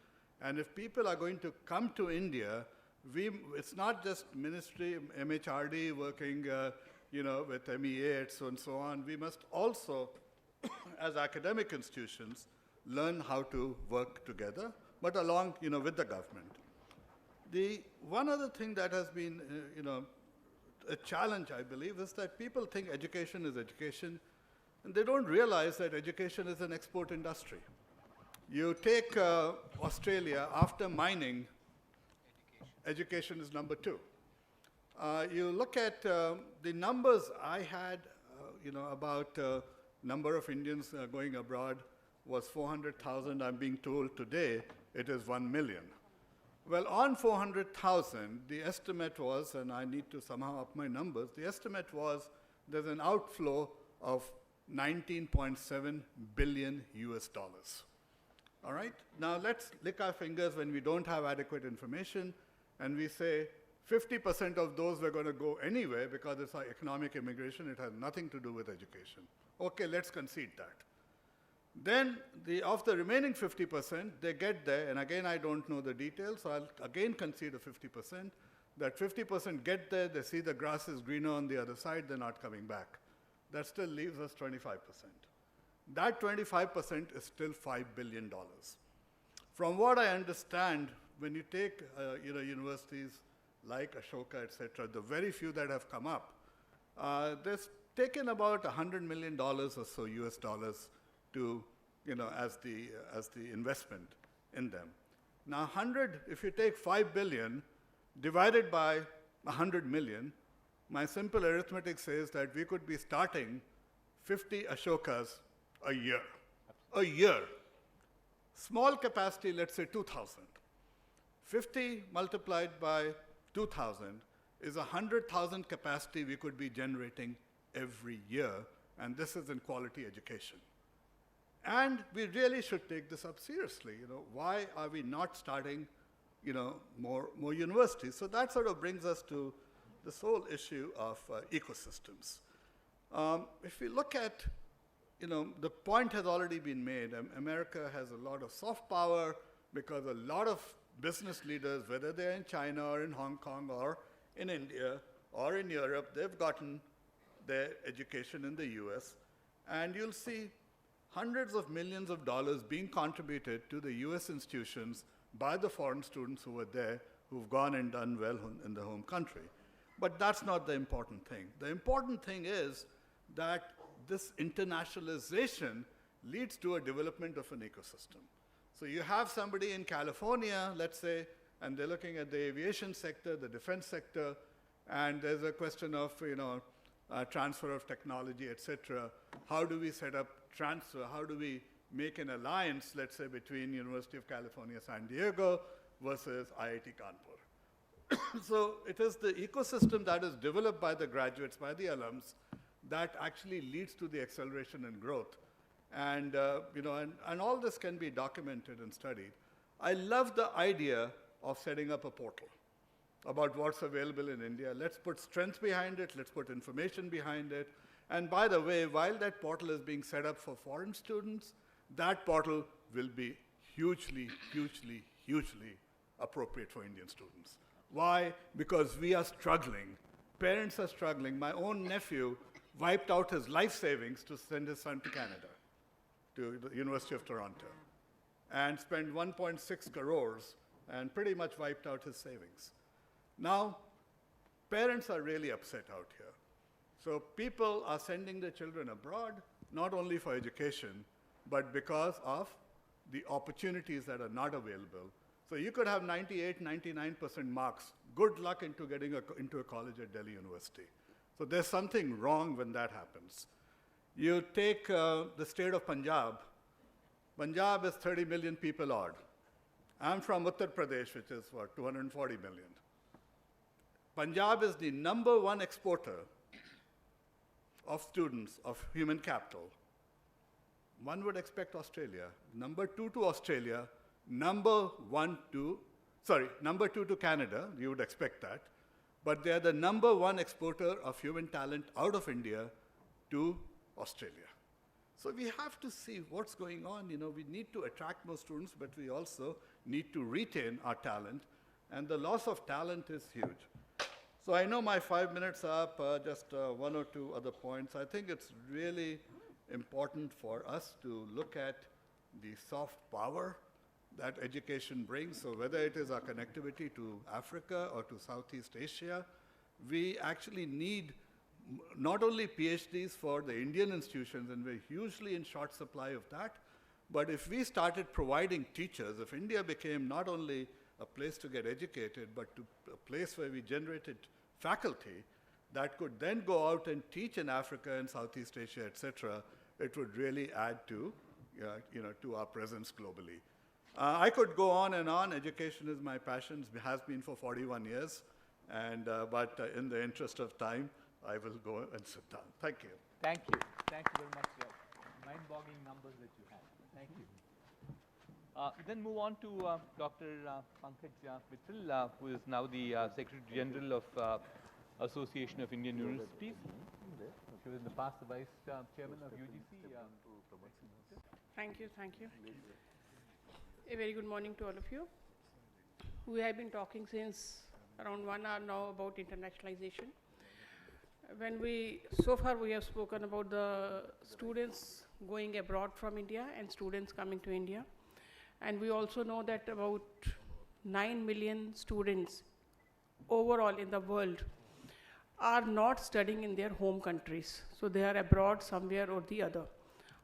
and if people are going to come to India, it's not just ministry, MHRD working with MEA and so on. We must also, as academic institutions, learn how to work together, but along with the government. The one other thing that has been a challenge, I believe, is that people think education is education, and they don't realize that education is an export industry. You take Australia, after mining, education is number 2. You look at the numbers I had, about number of Indians going abroad was 400,000. I'm being told today it is 1 million. Well, on 400,000, the estimate was, and I need to somehow up my numbers, the estimate was there's an outflow of 19.7 billion US dollars. All right? Now let's lick our fingers when we don't have adequate information, and we say 50% of those were going to go anyway because it's our economic immigration, it has nothing to do with education. Okay, let's concede that. Then, of the remaining 50%, they get there, and again, I don't know the details, so I'll again concede a 50%. That 50% get there, they see the grass is greener on the other side, they're not coming back. That still leaves us 25%. That 25% is still $5 billion. From what I understand, when you take universities like Ashoka, etc., the very few that have come up, they've taken about $100 million or so US dollars to, as the investment in them. Now, if you take 5 billion divided by 100 million, my simple arithmetic says that we could be starting 50 Ashokas a year. A year. Small capacity, let's say 2,000. 50 multiplied by 2,000 is 100,000 capacity we could be generating every year, and this is in quality education. And we really should take this up seriously. Why are we not starting, more universities? So that sort of brings us to this whole issue of ecosystems. If we look at, the point has already been made. America has a lot of soft power because a lot of business leaders, whether they're in China or in Hong Kong or in India or in Europe, they've gotten their education in the US. And you'll see hundreds of millions of dollars being contributed to the US institutions by the foreign students who were there, who've gone and done well in the home country. But that's not the important thing. The important thing is that this internationalization leads to a development of an ecosystem. So you have somebody in California, let's say, and they're looking at the aviation sector, the defense sector, and there's a question of, transfer of technology, et cetera. How do we set up transfer? How do we make an alliance, let's say, between University of California, San Diego versus IIT Kanpur? So it is the ecosystem that is developed by the graduates, by the alums, that actually leads to the acceleration and growth. And, and all this can be documented and studied. I love the idea of setting up a portal about what's available in India. Let's put strength behind it. Let's put information behind it. And by the way, while that portal is being set up for foreign students, that portal will be hugely, hugely, hugely appropriate for Indian students. Why? Because we are struggling. Parents are struggling. My own nephew wiped out his life savings to send his son to Canada, to the University of Toronto, and spent 1.6 crores and pretty much wiped out his savings. Now, parents are really upset out here. So people are sending their children abroad, not only for education, but because of the opportunities that are not available. So you could have 98, 99% marks. Good luck into getting into a college at Delhi University. So there's something wrong when that happens. You take the state of Punjab. Punjab is 30 million people odd. I'm from Uttar Pradesh, which is, 240 million. Punjab is the #1 exporter of students, of human capital. One would expect Australia. Number 2 to Australia, number 2 to Canada, you would expect that. But they are the #1 exporter of human talent out of India to Australia. So we have to see what's going on. We need to attract more students, but we also need to retain our talent. And the loss of talent is huge. So I know my 5 minutes are up, just one or two other points. I think it's really important for us to look at the soft power that education brings. So whether it is our connectivity to Africa or to Southeast Asia, we actually need not only PhDs for the Indian institutions, and we're hugely in short supply of that, but if we started providing teachers, if India became not only a place to get educated, but to a place where we generated faculty that could then go out and teach in Africa and Southeast Asia, et cetera, it would really add to, to our presence globally. I could go on and on. Education is my passion, has been for 41 years, but in the interest of time, I will go and sit down. Thank you. Thank you. Thank you very much. Mind-boggling numbers that you have. Thank you. Then move on to Dr. Pankaj Mittal, who is now the Secretary General of Association of Indian Universities. She was in the past the Vice Chairman of UGC. Thank you. A very good morning to all of you. We have been talking since around 1 hour now about internationalization. So far we have spoken about the students going abroad from India and students coming to India. And we also know that about 9 million students overall in the world are not studying in their home countries. So they are abroad somewhere or the other.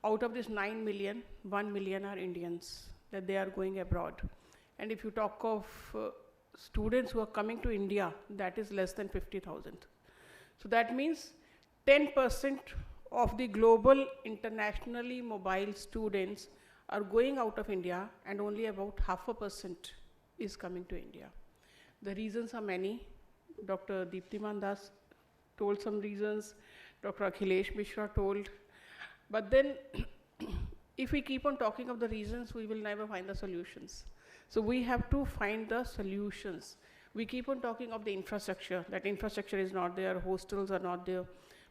Out of this 9 million, 1 million are Indians that they are going abroad. And if you talk of students who are coming to India, that is less than 50,000. So that means 10% of the global internationally mobile students are going out of India, and only about 0.5% is coming to India. The reasons are many. Dr. Deeptiman Das told some reasons, Dr. Akhilesh Mishra told. But then, if we keep on talking of the reasons, we will never find the solutions. So we have to find the solutions. We keep on talking of the infrastructure, that infrastructure is not there, hostels are not there.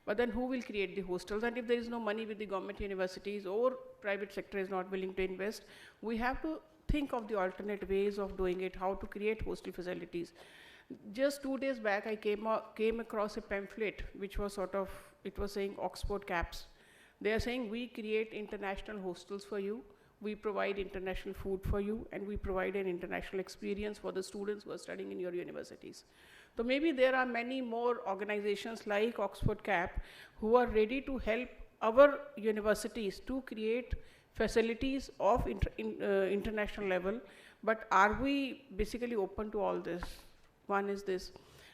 But then who will create the hostels? And if there is no money with the government universities or private sector is not willing to invest, we have to think of the alternate ways of doing it, how to create hostel facilities. Just 2 days back, I came across a pamphlet which was it was saying Oxford caps. They are saying we create international hostels for you, we provide international food for you, and we provide an international experience for the students who are studying in your universities. So maybe there are many more organizations like Oxford CAP who are ready to help our universities to create facilities of international level, but are we basically open to all this? One is this.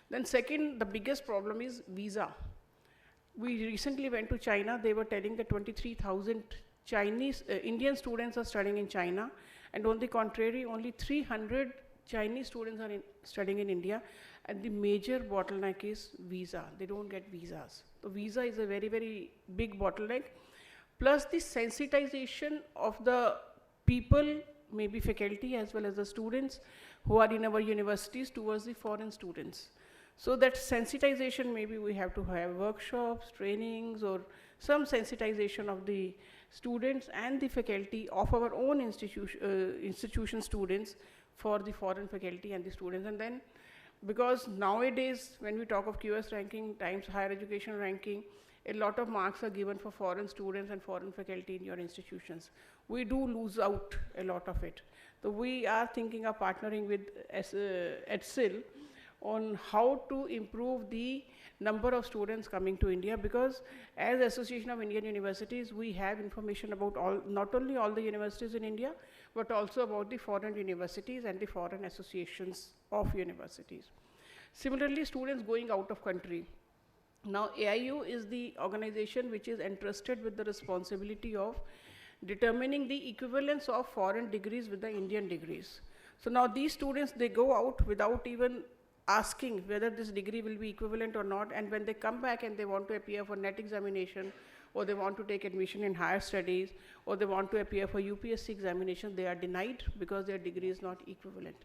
Then second, the biggest problem is visa. We recently went to China. They were telling that 23,000 Indian students are studying in China, and on the contrary, only 300 Chinese students are studying in India, and the major bottleneck is visa. They don't get visas. So visa is a very, very big bottleneck. Plus the sensitization of the people, maybe faculty as well as the students who are in our universities towards the foreign students. So that sensitization, maybe we have to have workshops, trainings, or some sensitization of the students and the faculty of our own institution students for the foreign faculty and the students. And then Because nowadays, when we talk of QS ranking, Times Higher Education ranking, a lot of marks are given for foreign students and foreign faculty in your institutions. We do lose out a lot of it. So we are thinking of partnering with ETSIL on how to improve the number of students coming to India, because as Association of Indian Universities, we have information about not only all the universities in India, but also about the foreign universities and the foreign associations of universities. Similarly, students going out of country. Now, AIU is the organization which is entrusted with the responsibility of determining the equivalence of foreign degrees with the Indian degrees. So now these students, they go out without even asking whether this degree will be equivalent or not, and when they come back and they want to appear for NET examination, or they want to take admission in higher studies, or they want to appear for UPSC examination, they are denied because their degree is not equivalent.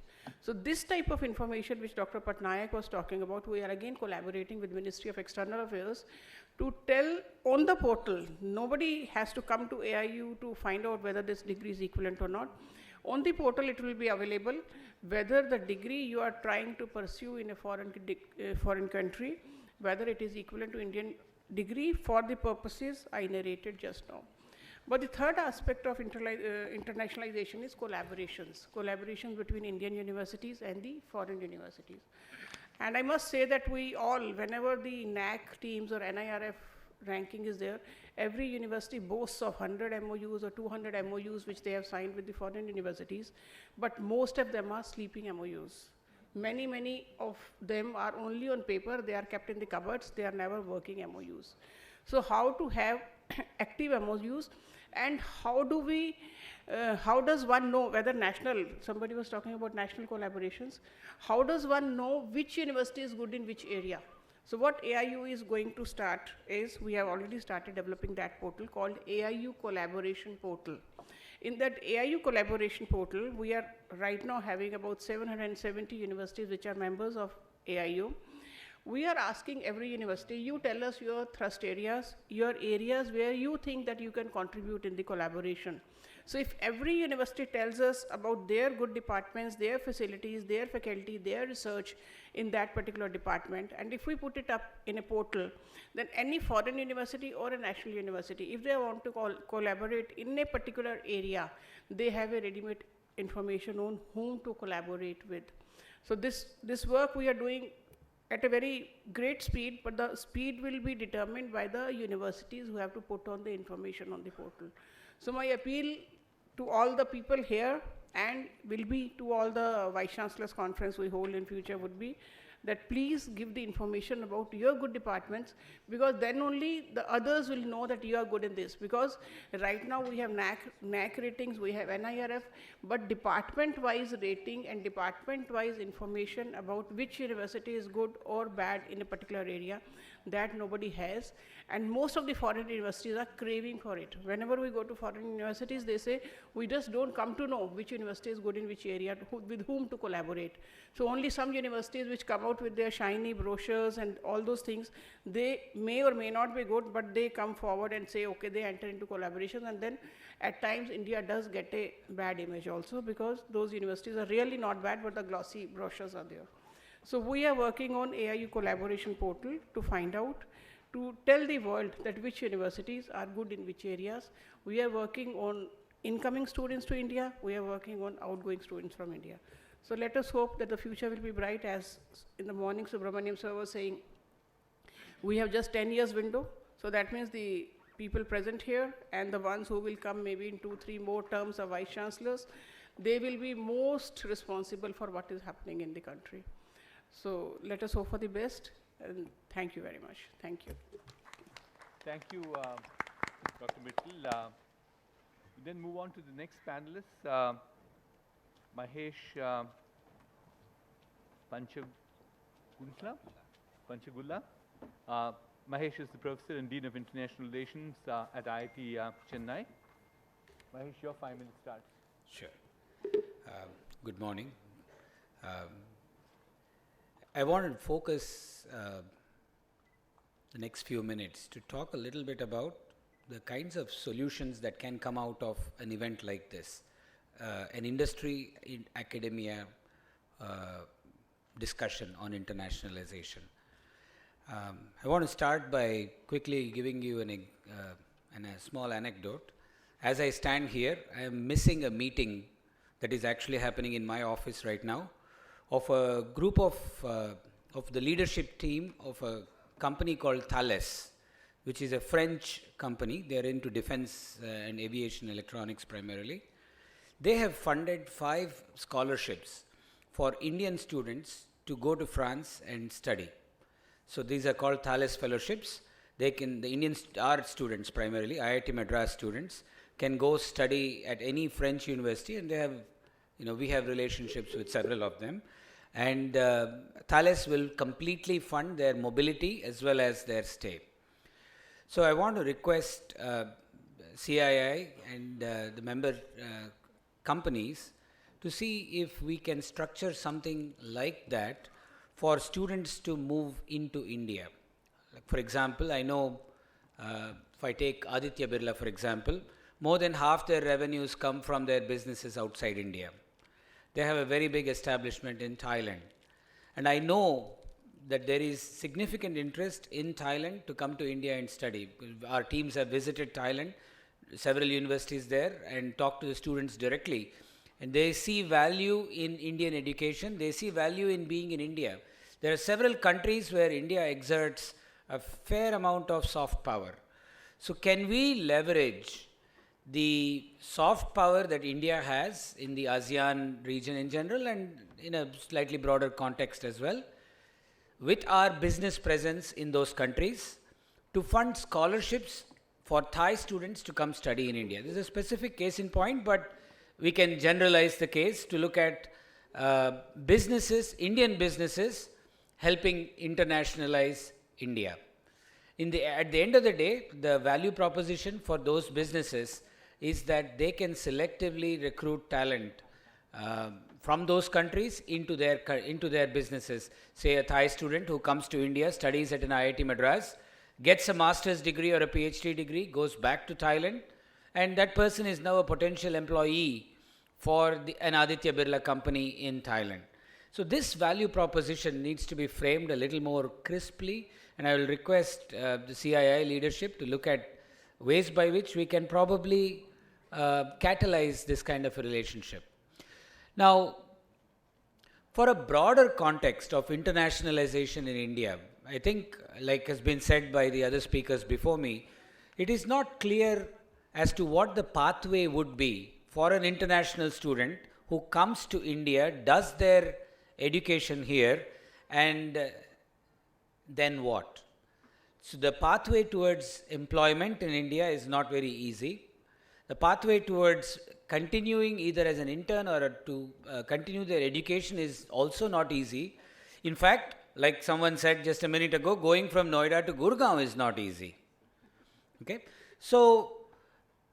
So this type of information which Dr. Patnaik was talking about, we are again collaborating with Ministry of External Affairs to tell on the portal. Nobody has to come to AIU to find out whether this degree is equivalent or not. On the portal, it will be available whether the degree you are trying to pursue in a foreign country, whether it is equivalent to Indian degree for the purposes I narrated just now. But the third aspect of internationalization is collaborations between Indian universities and the foreign universities. And I must say that we all, whenever the NAC teams or NIRF ranking is there, every university boasts of 100 MOUs or 200 MOUs which they have signed with the foreign universities, but most of them are sleeping MOUs. Many of them are only on paper, they are kept in the cupboards, they are never working MOUs. So how to have active MOUs, and how does one know whether national, somebody was talking about national collaborations, how does one know which university is good in which area? So what AIU is going to start is, we have already started developing that portal called AIU Collaboration Portal. In that AIU Collaboration Portal, we are right now having about 770 universities which are members of AIU. We are asking every university, you tell us your thrust areas, your areas where you think that you can contribute in the collaboration. So if every university tells us about their good departments, their facilities, their faculty, their research in that particular department, and if we put it up in a portal, then any foreign university or a national university, if they want to collaborate in a particular area, they have a ready-made information on whom to collaborate with. So this work we are doing at a very great speed, but the speed will be determined by the universities who have to put on the information on the portal. So my appeal to all the people here, and will be to all the Vice Chancellors Conference we hold in future, would be that please give the information about your good departments, because then only the others will know that you are good in this. Because right now we have NAC ratings, we have NIRF, but department-wise rating and department-wise information about which university is good or bad in a particular area, that nobody has. And most of the foreign universities are craving for it. Whenever we go to foreign universities, they say, we just don't come to know which university is good in which area, with whom to collaborate. So only some universities which come out with their shiny brochures and all those things, they may or may not be good, but they come forward and say, okay, they enter into collaboration, and then at times India does get a bad image also, because those universities are really not bad, but the glossy brochures are there. So we are working on AIU Collaboration Portal to find out, to tell the world that which universities are good in which areas. We are working on incoming students to India, we are working on outgoing students from India. So let us hope that the future will be bright. As in the morning Subramaniam sir was saying, we have just 10 years window, so that means the people present here and the ones who will come maybe in 2-3 more terms of Vice Chancellors, they will be most responsible for what is happening in the country. So let us hope for the best, and thank you very much. Thank you. Thank you, Dr. Mittal. We then move on to the next panelist, Mahesh Panchagulla. Mahesh is the Professor and Dean of International Relations at IIT Chennai. Mahesh, your 5 minutes starts. Sure. Good morning. I want to focus the next few minutes to talk a little bit about the kinds of solutions that can come out of an event like this. An industry in academia discussion on internationalization. I want to start by quickly giving you a small anecdote. As I stand here, I am missing a meeting that is actually happening in my office right now of a group of the leadership team of a company called Thales, which is a French company. They are into defense and aviation electronics primarily. They have funded 5 scholarships for Indian students to go to France and study. So these are called Thales fellowships. The Indian art students primarily, IIT Madras students, can go study at any French university, and they have, we have relationships with several of them. And Thales will completely fund their mobility as well as their stay. So I want to request CII and the member companies to see if we can structure something like that for students to move into India. Like for example, I know if I take Aditya Birla for example, more than half their revenues come from their businesses outside India. They have a very big establishment in Thailand. And I know that there is significant interest in Thailand to come to India and study. Our teams have visited Thailand, several universities there, and talked to the students directly. And they see value in Indian education. They see value in being in India. There are several countries where India exerts a fair amount of soft power. So can we leverage the soft power that India has in the ASEAN region in general and in a slightly broader context as well, with our business presence in those countries, to fund scholarships for Thai students to come study in India? This is a specific case in point, but we can generalize the case to look at businesses, Indian businesses, helping internationalize India. At the end of the day, the value proposition for those businesses is that they can selectively recruit talent from those countries into their businesses. Say a Thai student who comes to India, studies at an IIT Madras, gets a master's degree or a PhD degree, goes back to Thailand, and that person is now a potential employee for an Aditya Birla company in Thailand. So this value proposition needs to be framed a little more crisply, and I will request the CII leadership to look at ways by which we can probably catalyze this kind of a relationship. Now, for a broader context of internationalization in India, I think, like has been said by the other speakers before me, it is not clear as to what the pathway would be for an international student who comes to India, does their education here, and then what? So the pathway towards employment in India is not very easy. The pathway towards continuing either as an intern or to continue their education is also not easy. In fact, like someone said just a minute ago, going from Noida to Gurgaon is not easy. Okay? So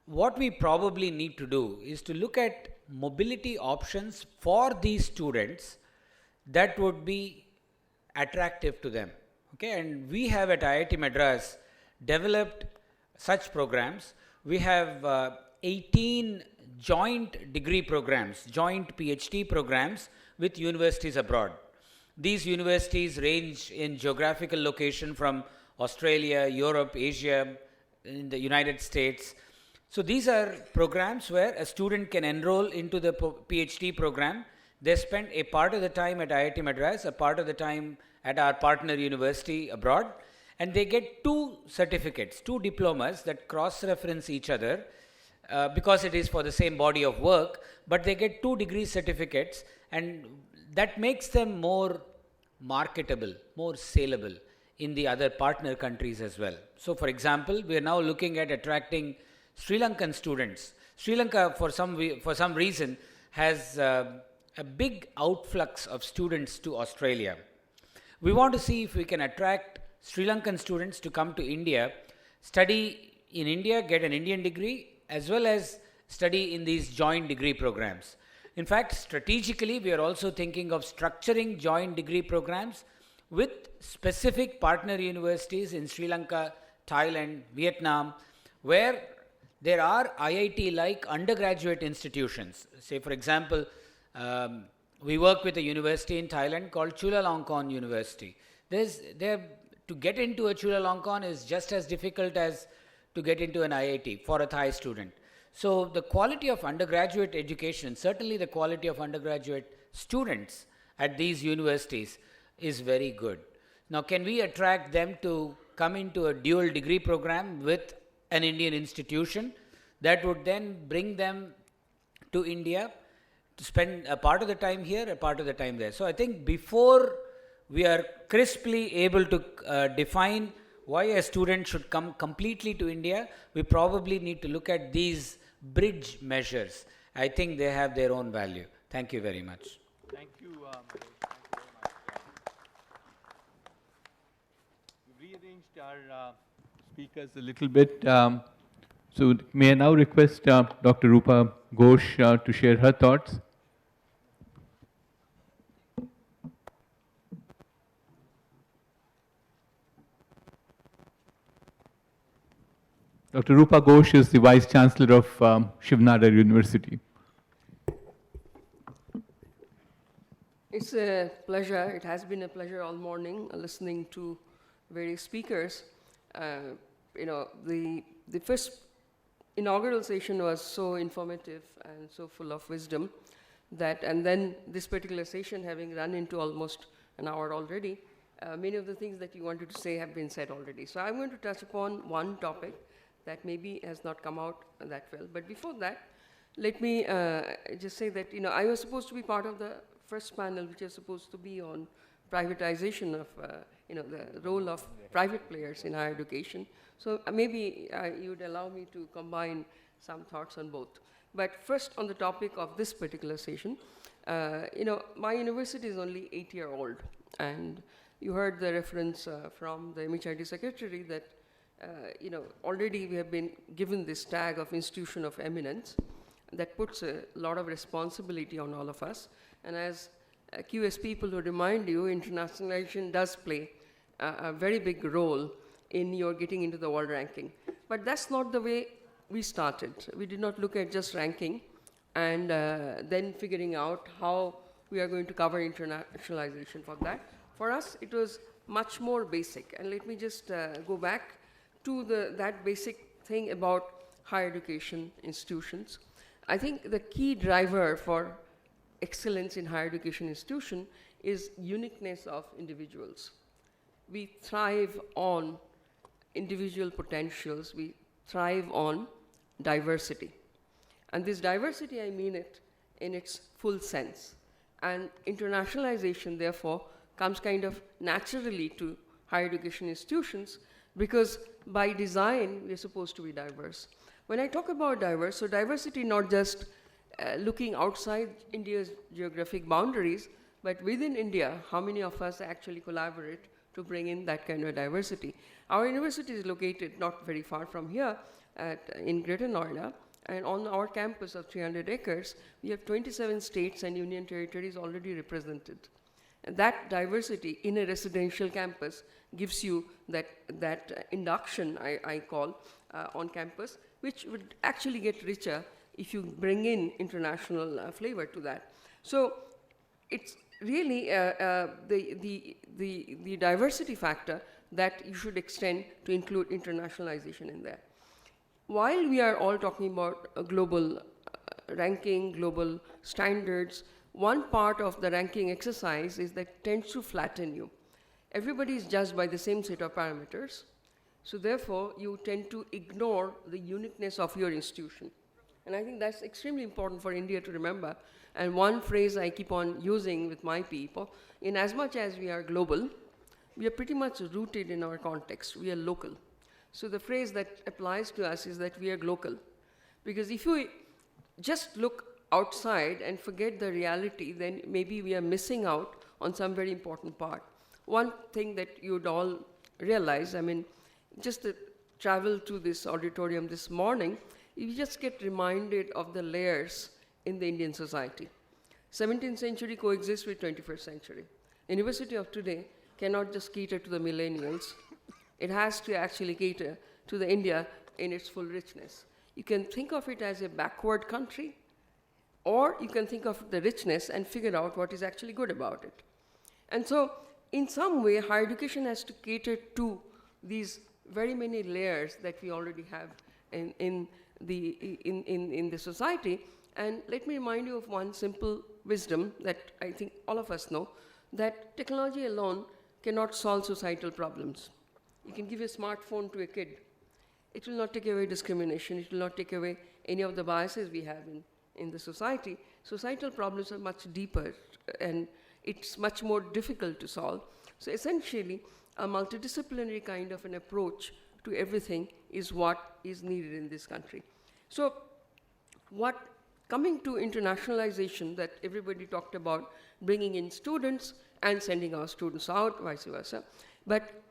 what we probably need to do is to look at mobility options for these students that would be attractive to them. Okay? And we have at IIT Madras developed such programs. We have 18 joint degree programs, joint PhD programs with universities abroad. These universities range in geographical location from Australia, Europe, Asia, in the United States. So these are programs where a student can enroll into the PhD program. They spend a part of the time at IIT Madras, a part of the time at our partner university abroad, and they get 2 certificates, 2 diplomas that cross-reference each other because it is for the same body of work, but they get 2 degree certificates, and that makes them more marketable, more saleable in the other partner countries as well. So for example, we are now looking at attracting Sri Lankan students. Sri Lanka, for some reason, has a big outflux of students to Australia. We want to see if we can attract Sri Lankan students to come to India, study in India, get an Indian degree, as well as study in these joint degree programs. In fact, strategically, we are also thinking of structuring joint degree programs with specific partner universities in Sri Lanka, Thailand, Vietnam, where there are IIT-like undergraduate institutions. Say, for example, we work with a university in Thailand called Chulalongkorn University. To get into a Chulalongkorn is just as difficult as to get into an IIT for a Thai student. So the quality of undergraduate education, certainly the quality of undergraduate students at these universities is very good. Now, can we attract them to come into a dual degree program with an Indian institution that would then bring them to India to spend a part of the time here, a part of the time there? So I think before we are crisply able to define why a student should come completely to India, we probably need to look at these bridge measures. I think they have their own value. Thank you very much. Thank you, Mahesh. Thank you very much. We've rearranged our speakers a little bit. So may I now request Dr. Rupa Ghosh to share her thoughts? Dr. Rupa Ghosh is the Vice Chancellor of Shivnadar University. It's a pleasure. It has been a pleasure all morning listening to various speakers. The first inaugural session was so informative and so full of wisdom and then this particular session having run into almost an hour already, many of the things that you wanted to say have been said already. So I'm going to touch upon one topic that maybe has not come out that well. But before that, let me just say that, I was supposed to be part of the first panel, which is supposed to be on privatization of, the role of private players in higher education. So maybe you would allow me to combine some thoughts on both. But first, on the topic of this particular session, my university is only 8-year-old, and you heard the reference from the MHRD secretary that already we have been given this tag of institution of eminence that puts a lot of responsibility on all of us. And as QS people who remind you, internationalization does play a very big role in your getting into the world ranking. But that's not the way we started. We did not look at just ranking and then figuring out how we are going to cover internationalization for that. For us, it was much more basic. And let me just go back to that basic thing about higher education institutions. I think the key driver for excellence in higher education institution is uniqueness of individuals. We thrive on individual potentials. We thrive on diversity. And this diversity, I mean it in its full sense. And internationalization, therefore, comes kind of naturally to higher education institutions because by design, we're supposed to be diverse. When I talk about diverse, so diversity not just looking outside India's geographic boundaries, but within India, how many of us actually collaborate to bring in that kind of diversity? Our university is located not very far from here in Greater Noida, and on our campus of 300 acres, we have 27 states and union territories already represented. And that diversity in a residential campus gives you that induction, I call, on campus, which would actually get richer if you bring in international flavor to that. So it's really the diversity factor that you should extend to include internationalization in there. While we are all talking about a global ranking, global standards, one part of the ranking exercise is that tends to flatten you. Everybody is judged by the same set of parameters. So therefore, you tend to ignore the uniqueness of your institution. And I think that's extremely important for India to remember. And one phrase I keep on using with my people, in as much as we are global, we are pretty much rooted in our context. We are local. So the phrase that applies to us is that we are local. Because if you just look outside and forget the reality, then maybe we are missing out on some very important part. One thing that you'd all realize, I mean, just to travel to this auditorium this morning, you just get reminded of the layers in the Indian society. 17th century coexists with 21st century. University of today cannot just cater to the millennials. It has to actually cater to the India in its full richness. You can think of it as a backward country or you can think of the richness and figure out what is actually good about it. And so, in some way, higher education has to cater to these very many layers that we already have in the society. And let me remind you of one simple wisdom that I think all of us know, that technology alone cannot solve societal problems. You can give a smartphone to a kid. It will not take away discrimination. It will not take away any of the biases we have in the society. Societal problems are much deeper, and it's much more difficult to solve. So essentially, a multidisciplinary kind of an approach to everything is what is needed in this country. So coming to internationalization that everybody talked about, bringing in students and sending our students out, vice versa. But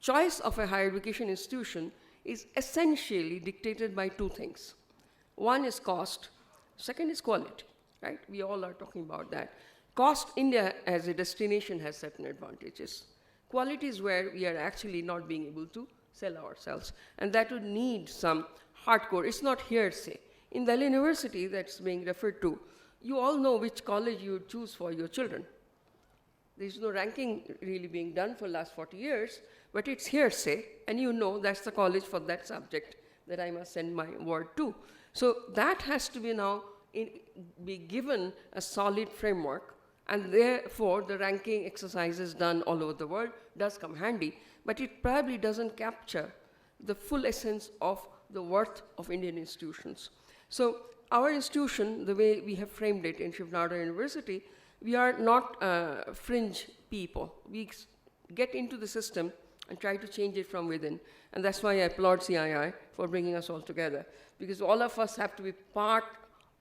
choice of a higher education institution is essentially dictated by two things. One is cost, second is quality, right? We all are talking about that. Cost, India as a destination has certain advantages. Quality is where we are actually not being able to sell ourselves. And that would need some hardcore, it's not hearsay. In Delhi University that's being referred to, you all know which college you would choose for your children. There's no ranking really being done for the last 40 years, but it's hearsay, and you know that's the college for that subject that I must send my word to. So that has to be now be given a solid framework, and therefore the ranking exercises done all over the world does come handy, but it probably doesn't capture the full essence of the worth of Indian institutions. So our institution, the way we have framed it in Shiv Nada University, we are not fringe people. We get into the system and try to change it from within. And that's why I applaud CII for bringing us all together, because all of us have to be part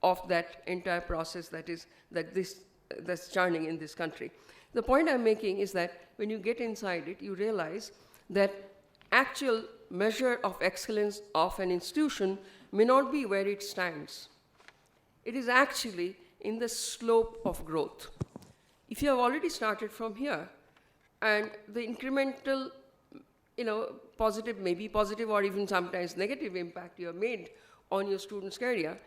of that entire process that's churning in this country. The point I'm making is that when you get inside it, you realize that actual measure of excellence of an institution may not be where it stands. It is actually in the slope of growth. If you have already started from here, and the incremental, positive, maybe positive or even sometimes negative impact you have made on your student's career,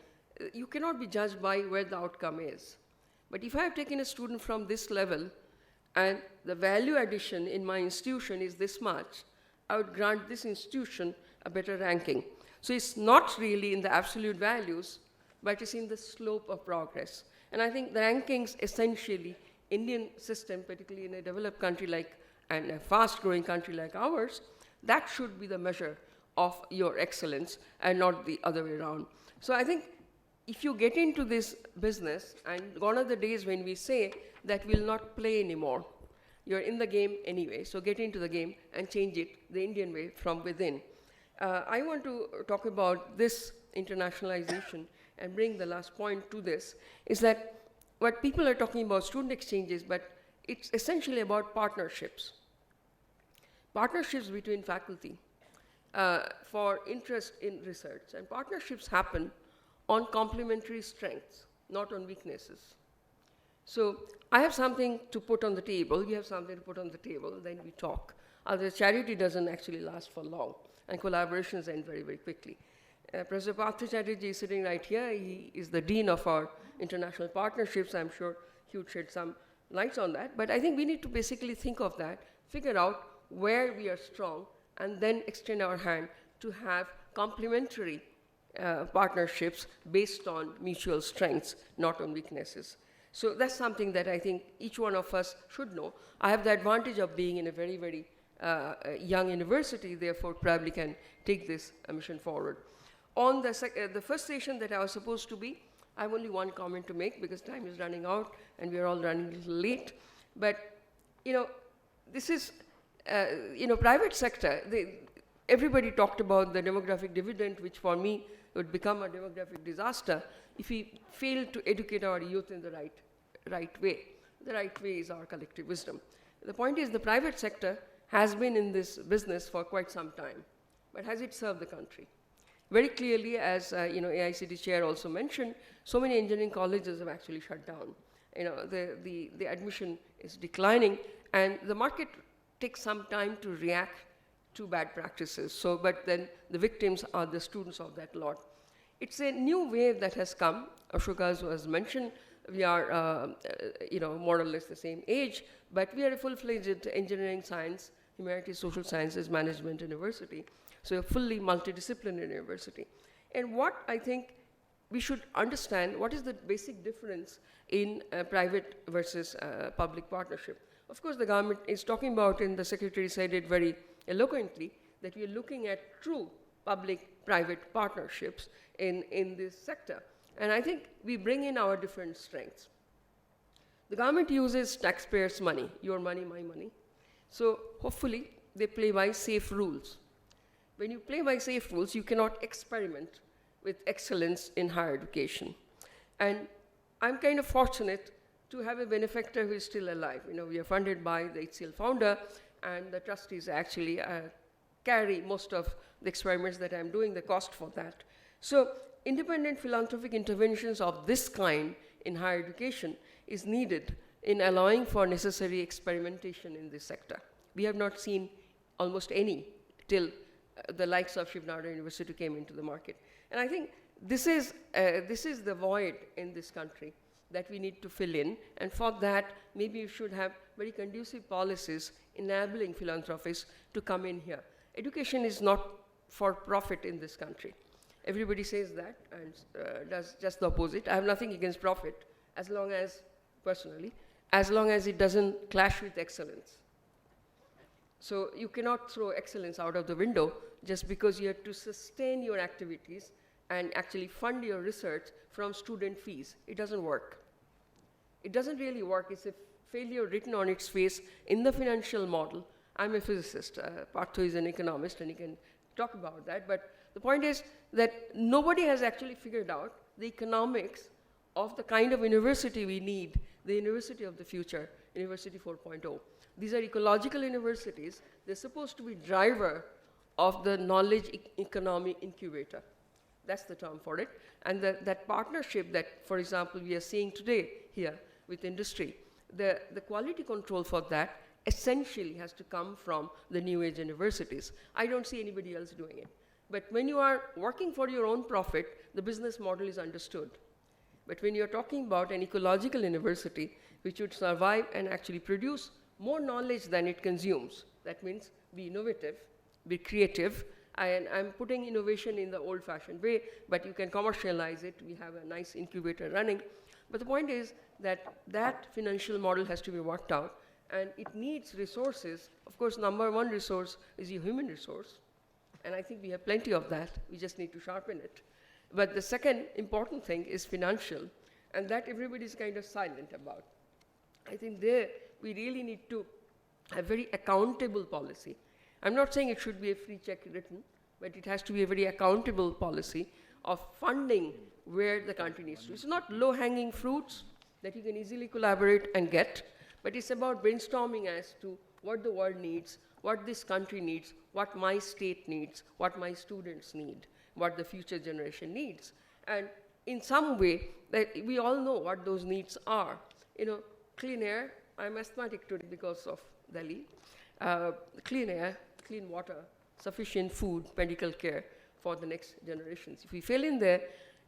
you cannot be judged by where the outcome is. But if I have taken a student from this level, and the value addition in my institution is this much, I would grant this institution a better ranking. So it's not really in the absolute values, but it's in the slope of progress. And I think the rankings essentially, Indian system, particularly in a developed country and a fast-growing country like ours, that should be the measure of your excellence and not the other way around. So I think if you get into this business, and gone are the days when we say that we'll not play anymore. You're in the game anyway, so get into the game and change it the Indian way from within. I want to talk about this internationalization and bring the last point to this, is that what people are talking about student exchanges, but it's essentially about partnerships. Partnerships between faculty for interest in research. And partnerships happen on complementary strengths, not on weaknesses. So I have something to put on the table, you have something to put on the table, then we talk. Otherwise, charity doesn't actually last for long, and collaborations end very, very quickly. Professor Partha Chatterjee is sitting right here. He is the dean of our international partnerships. I'm sure he would shed some lights on that. But I think we need to basically think of that, figure out where we are strong, and then extend our hand to have complementary partnerships based on mutual strengths, not on weaknesses. So that's something that I think each one of us should know. I have the advantage of being in a very, very young university, therefore probably can take this mission forward. On the first session that I was supposed to be, I have only one comment to make because time is running out and we are all running a little late. But, this is, private sector, everybody talked about the demographic dividend, which for me would become a demographic disaster if we fail to educate our youth in the right way. The right way is our collective wisdom. The point is the private sector has been in this business for quite some time, but has it served the country? Very clearly, as AICT chair also mentioned, so many engineering colleges have actually shut down. The admission is declining, and the market takes some time to react to bad practices. So, but then the victims are the students of that lot. It's a new wave that has come. Ashoka was mentioned, we are more or less the same age, but we are a full-fledged engineering science, humanities, social sciences, management university. So a fully multidisciplinary university. And what I think we should understand, what is the basic difference in private versus public partnership? Of course, the government is talking about, and the secretary said it very eloquently, that we are looking at true public-private partnerships in this sector. And I think we bring in our different strengths. The government uses taxpayers' money, your money, my money. So hopefully they play by safe rules. When you play by safe rules, you cannot experiment with excellence in higher education. And I'm kind of fortunate to have a benefactor who is still alive. We are funded by the HCL founder, and the trustees actually carry most of the experiments that I'm doing, the cost for that. So independent philanthropic interventions of this kind in higher education is needed in allowing for necessary experimentation in this sector. We have not seen almost any till the likes of Shiv Nara University came into the market. And I think this is the void in this country that we need to fill in. And for that, maybe you should have very conducive policies enabling philanthropists to come in here. Education is not for profit in this country. Everybody says that and does just the opposite. I have nothing against profit, as long as, personally, as long as it doesn't clash with excellence. So you cannot throw excellence out of the window just because you have to sustain your activities and actually fund your research from student fees. It doesn't work. It doesn't really work. It's a failure written on its face in the financial model. I'm a physicist. Partha is an economist, and he can talk about that. But the point is that nobody has actually figured out the economics of the kind of university we need, the university of the future, University 4.0. These are ecological universities. They're supposed to be driver of the knowledge economy incubator. That's the term for it. And that partnership that, for example, we are seeing today here with industry, the quality control for that essentially has to come from the new age universities. I don't see anybody else doing it. But when you are working for your own profit, the business model is understood. But when you're talking about an ecological university, which would survive and actually produce more knowledge than it consumes, that means be innovative, be creative, and I'm putting innovation in the old-fashioned way, but you can commercialize it. We have a nice incubator running. But the point is that that financial model has to be worked out, and it needs resources. Of course, number one resource is your human resource, and I think we have plenty of that. We just need to sharpen it. But the second important thing is financial, and that everybody's kind of silent about. I think there we really need to have very accountable policy. I'm not saying it should be a free check written, but it has to be a very accountable policy of funding where the country needs to. It's not low-hanging fruits that you can easily collaborate and get, but it's about brainstorming as to what the world needs, what this country needs, what my state needs, what my students need, what the future generation needs. And in some way, that we all know what those needs are. Clean air, I'm asthmatic today because of Delhi. Clean air, clean water, sufficient food, medical care for the next generations. If we fail in there,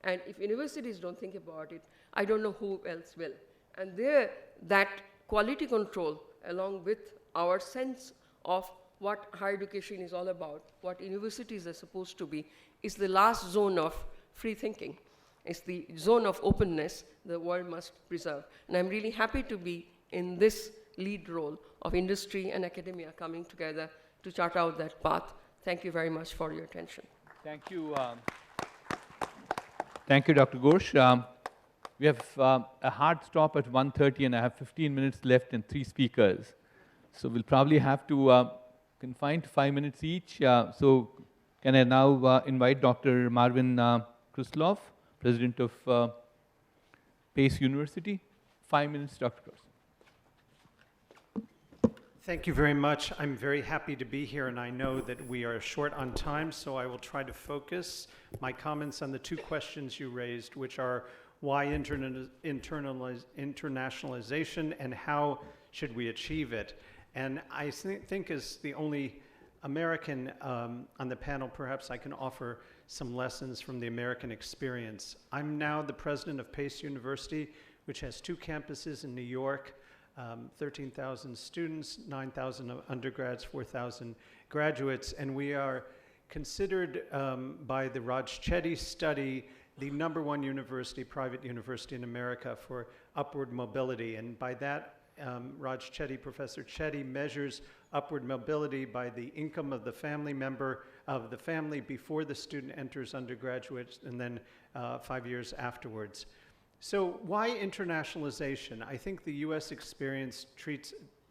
and if universities don't think about it, I don't know who else will. And there, that quality control, along with our sense of what higher education is all about, what universities are supposed to be, is the last zone of free thinking. It's the zone of openness the world must preserve. And I'm really happy to be in this lead role of industry and academia coming together to chart out that path. Thank you very much for your attention. Thank you. Thank you, Dr. Ghosh. We have a hard stop at 1:30, and I have 15 minutes left and 3 speakers. So we'll probably have to confine to 5 minutes each. So can I now invite Dr. Marvin Krusloff, President of Pace University. 5 minutes, Dr. Krusloff. Thank you very much. I'm very happy to be here, and I know that we are short on time, so I will try to focus my comments on the 2 questions you raised, which are why internationalization and how should we achieve it. And I think as the only American on the panel, perhaps I can offer some lessons from the American experience. I'm now the president of Pace University, which has 2 campuses in New York, 13,000 students, 9,000 undergrads, 4,000 graduates, and we are considered by the Raj Chetty study the #1 university, private university in America for upward mobility. And by that, Raj Chetty, Professor Chetty, measures upward mobility by the income of the family member of the family before the student enters undergraduate and then 5 years afterwards. So why internationalization? I think the US experience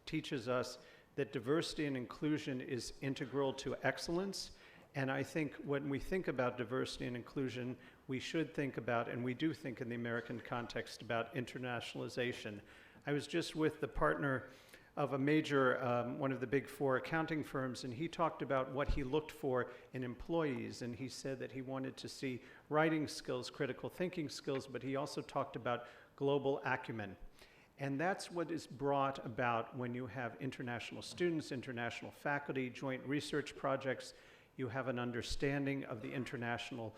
teaches us that diversity and inclusion is integral to excellence. And I think when we think about diversity and inclusion, we should think about, and we do think in the American context, about internationalization. I was just with the partner of a major, one of the big 4 accounting firms, and he talked about what he looked for in employees, and he said that he wanted to see writing skills, critical thinking skills, but he also talked about global acumen. And that's what is brought about when you have international students, international faculty, joint research projects. You have an understanding of the international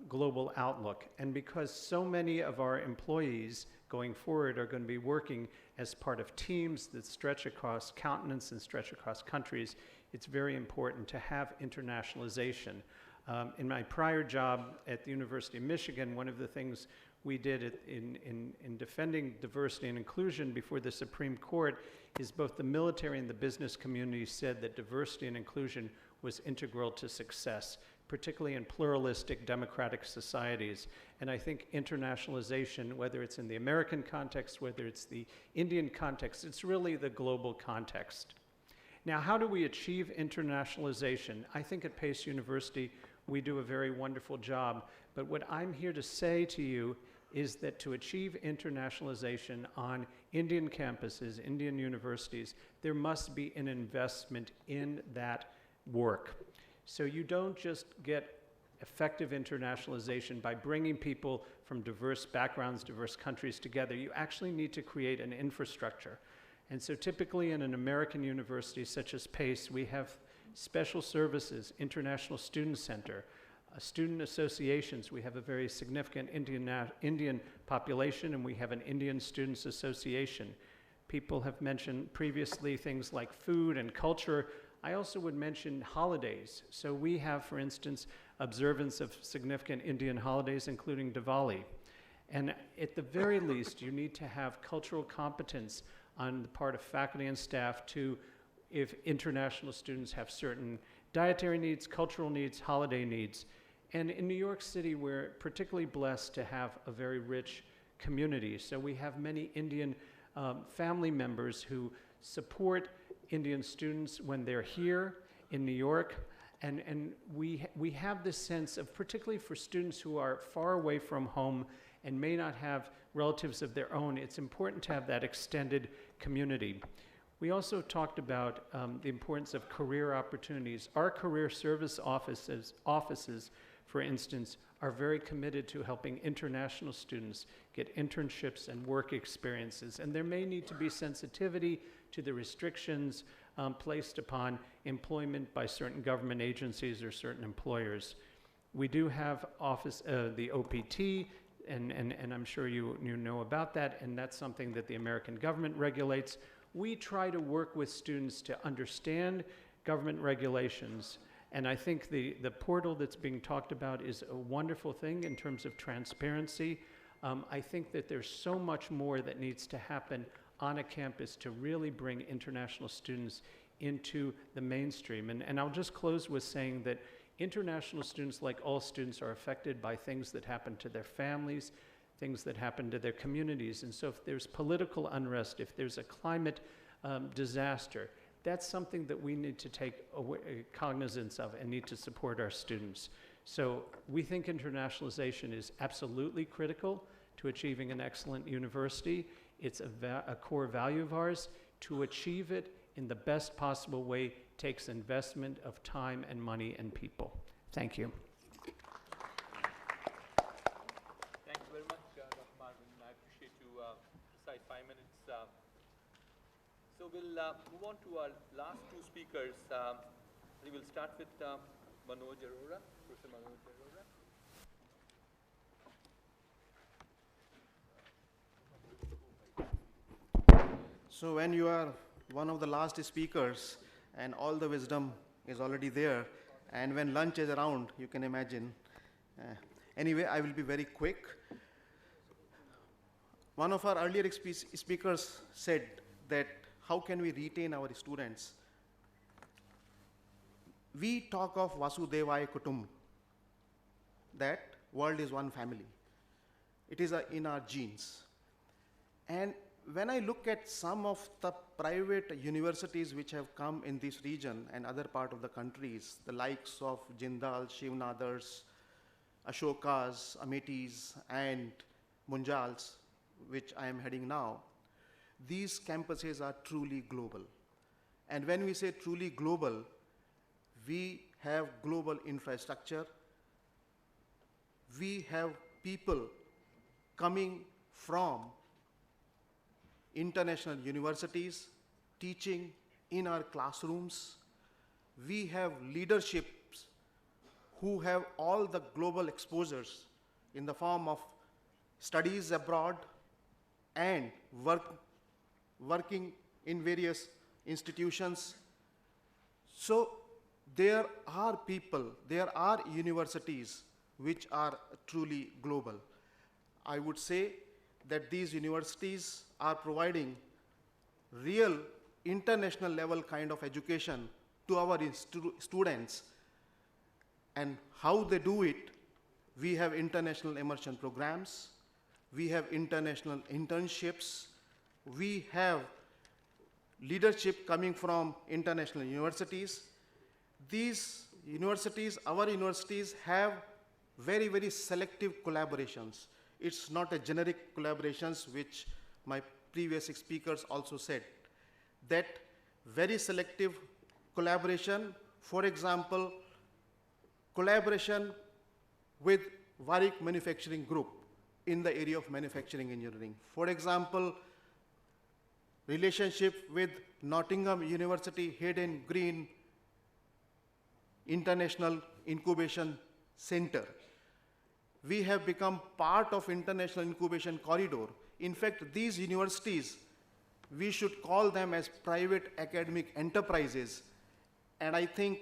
global outlook. And because so many of our employees going forward are going to be working as part of teams that stretch across continents and stretch across countries, it's very important to have internationalization. In my prior job at the University of Michigan, one of the things we did in defending diversity and inclusion before the Supreme Court is both the military and the business community said that diversity and inclusion was integral to success, particularly in pluralistic democratic societies. And I think internationalization, whether it's in the American context, whether it's the Indian context, it's really the global context. Now, how do we achieve internationalization? I think at Pace University, we do a very wonderful job. But what I'm here to say to you is that to achieve internationalization on Indian campuses, Indian universities, there must be an investment in that work. So you don't just get effective internationalization by bringing people from diverse backgrounds, diverse countries together. You actually need to create an infrastructure. And so typically in an American university such as Pace, we have special services, International Student Center, student associations. We have a very significant Indian population, and we have an Indian Students Association. People have mentioned previously things like food and culture. I also would mention holidays. So we have, for instance, observance of significant Indian holidays, including Diwali. And at the very least, you need to have cultural competence on the part of faculty and staff to, if international students have certain dietary needs, cultural needs, holiday needs. And in New York City, we're particularly blessed to have a very rich community. So we have many Indian family members who support Indian students when they're here in New York. And we have this sense of, particularly for students who are far away from home and may not have relatives of their own, it's important to have that extended community. We also talked about the importance of career opportunities. Our career service offices, for instance, are very committed to helping international students get internships and work experiences. And there may need to be sensitivity to the restrictions placed upon employment by certain government agencies or certain employers. We do have the OPT, and I'm sure you know about that, and that's something that the American government regulates. We try to work with students to understand government regulations, and I think the portal that's being talked about is a wonderful thing in terms of transparency. I think that there's so much more that needs to happen on a campus to really bring international students into the mainstream. And I'll just close with saying that international students, like all students, are affected by things that happen to their families, things that happen to their communities. And so if there's political unrest, if there's a climate disaster, that's something that we need to take cognizance of and need to support our students. So we think internationalization is absolutely critical to achieving an excellent university. It's a core value of ours. To achieve it in the best possible way takes investment of time and money and people. Thank you. Thank you very much, Dr. Marvin. I appreciate you recite 5 minutes. So we'll move on to our last 2 speakers. We will start with Manoj Arora, Professor Manoj Arora. So when you are one of the last speakers and all the wisdom is already there, and when lunch is around, you can imagine. Anyway, I will be very quick. One of our earlier speakers said that how can we retain our students? We talk of Vasudevaya Kutum, that world is one family. It is in our genes. And when I look at some of the private universities which have come in this region and other part of the countries, the likes of Jindal, Shivnadars, Ashokas, Ametis, and Munjals, which I am heading now, these campuses are truly global. And when we say truly global, we have global infrastructure. We have people coming from international universities, teaching in our classrooms. We have leaderships who have all the global exposures in the form of studies abroad and working in various institutions. So there are people, there are universities which are truly global. I would say that these universities are providing real international level kind of education to our students. And how they do it, we have international immersion programs, we have international internships, we have leadership coming from international universities. These universities, our universities, have very, very selective collaborations. It's not a generic collaborations, which my previous speakers also said. That very selective collaboration, for example, collaboration with Varik Manufacturing Group in the area of manufacturing engineering. For example, relationship with Nottingham University Hayden Green International Incubation Center. We have become part of International Incubation Corridor. In fact, these universities, we should call them as private academic enterprises. And I think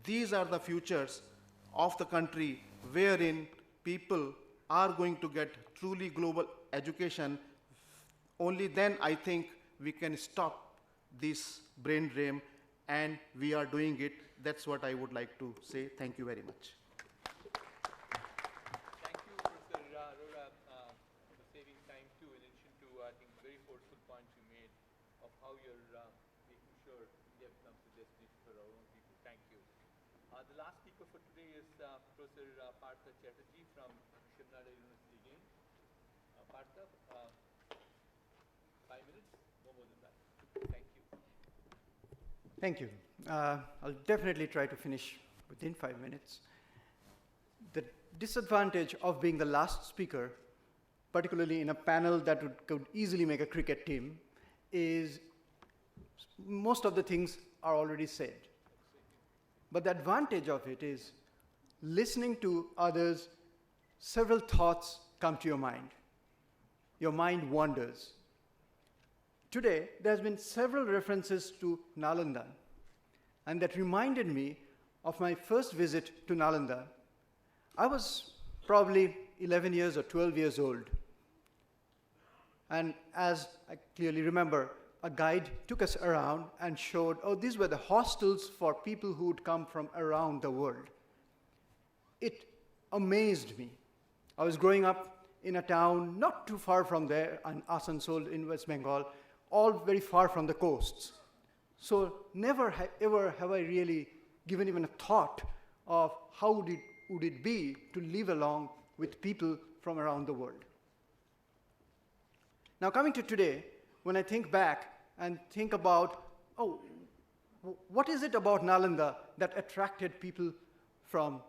these are the futures of the country wherein people are going to get truly global education. Only then I think we can stop this brain drain, and we are doing it. That's what I would like to say. Thank you very much. Thank you, Professor Arora, for saving time too, in addition to, I think, very forceful points you made of how you're making sure India becomes the destination for our own people. Thank you. The last speaker for today is Professor Partha Chatterjee from Shivnada University again. Partha, 5 minutes, no more than that. Thank you. Thank you. I'll definitely try to finish within 5 minutes. The disadvantage of being the last speaker, particularly in a panel that could easily make a cricket team, is most of the things are already said. But the advantage of it is listening to others, several thoughts come to your mind. Your mind wanders. Today, there's been several references to Nalanda, and that reminded me of my first visit to Nalanda. I was probably 11 years or 12 years old. And as I clearly remember, a guide took us around and showed, oh, these were the hostels for people who would come from around the world. It amazed me. I was growing up in a town not too far from there, in Asansol in West Bengal, all very far from the coasts. So never ever have I really given even a thought of how would it be to live along with people from around the world. Now coming to today, when I think back and think about, oh, what is it about Nalanda that attracted people from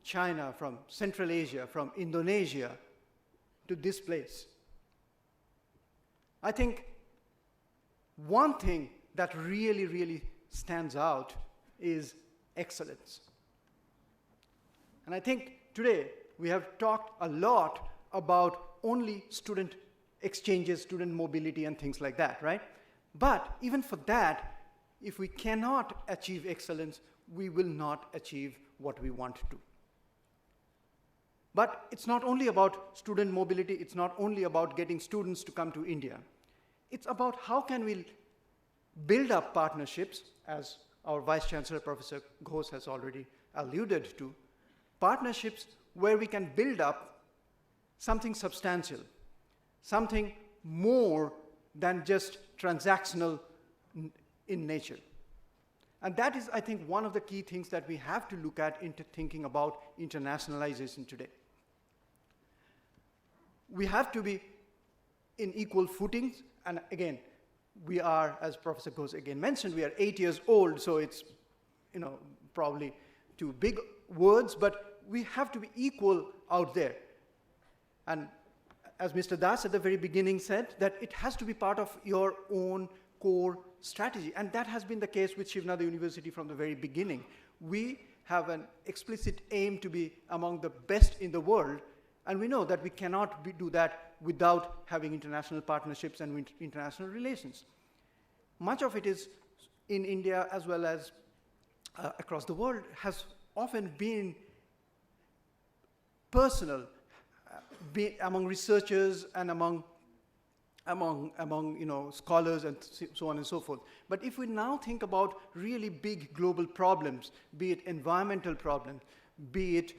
China, from Central Asia, from Indonesia to this place? I think one thing that really, really stands out is excellence. And I think today we have talked a lot about only student exchanges, student mobility, and things like that, right? But even for that, if we cannot achieve excellence, we will not achieve what we want to. But it's not only about student mobility, it's not only about getting students to come to India. It's about how can we build up partnerships, as our Vice Chancellor, Professor Ghosh, has already alluded to, partnerships where we can build up something substantial, something more than just transactional in nature. And that is, I think, one of the key things that we have to look at into thinking about internationalization today. We have to be in equal footings, and again, we are, as Professor Ghosh again mentioned, we are 8 years old, so it's, probably too big words, but we have to be equal out there. And as Mr. Das at the very beginning said, that it has to be part of your own core strategy, and that has been the case with Shiv Nadar University from the very beginning. We have an explicit aim to be among the best in the world, and we know that we cannot do that without having international partnerships and international relations. Much of it is in India as well as across the world has often been personal, among researchers and among scholars and so on and so forth. But if we now think about really big global problems, be it environmental problems, be it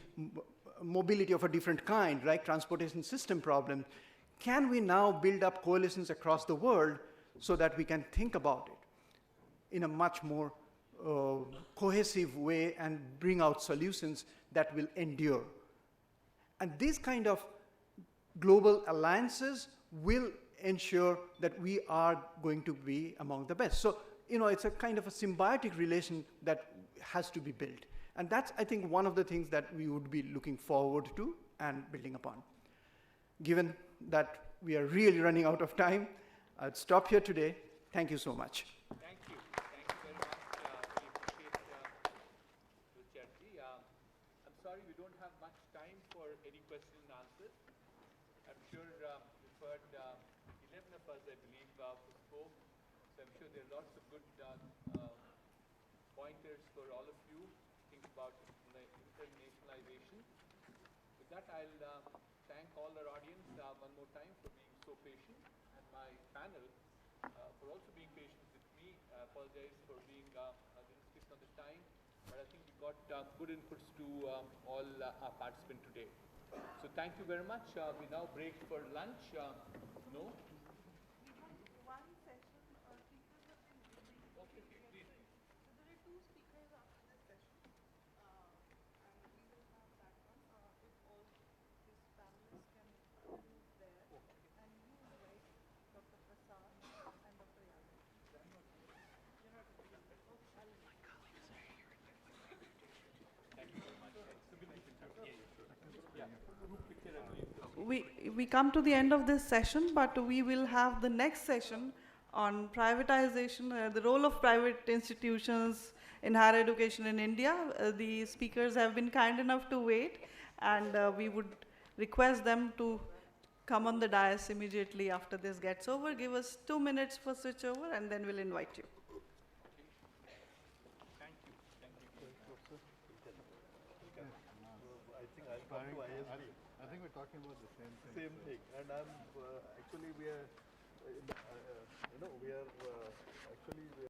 mobility of a different kind, like transportation system problem, can we now build up coalitions across the world so that we can think about it in a much more cohesive way and bring out solutions that will endure? And these kind of global alliances will ensure that we are going to be among the best. So, it's a kind of a symbiotic relation that has to be built. And that's, I think, one of the things that we would be looking forward to and building upon. Given that we are really running out of time, I'll stop here today. Thank you so much. Thank you. Thank you very much. We appreciate Prof. Chatterjee. I'm sorry we don't have much time for any questions and answers. I'm sure you've heard 11 of us, I believe, who spoke. So I'm sure there are lots of good pointers for all of you to think about internationalization. With that, I'll thank all our audience one more time for being so patient, and my panel for also being patient with me. I apologize for being a little strict on the time, but I think we got good inputs to all our participants today. So thank you very much. We now break for lunch. No? One session, speakers have been busy. Okay, please. So there are two speakers after this session, and we will have that one. If all these panelists can move there, and you invite Dr. Prasad and Dr. Yadav. You're not We come to the end of this session, but we will have the next session on privatization, the role of private institutions in higher education in India. The speakers have been kind enough to wait, and we would request them to come on the dais immediately after this gets over. Give us 2 minutes for switchover, and then we'll invite you. I think we're talking about the same thing. And I'm actually we are, we are actually.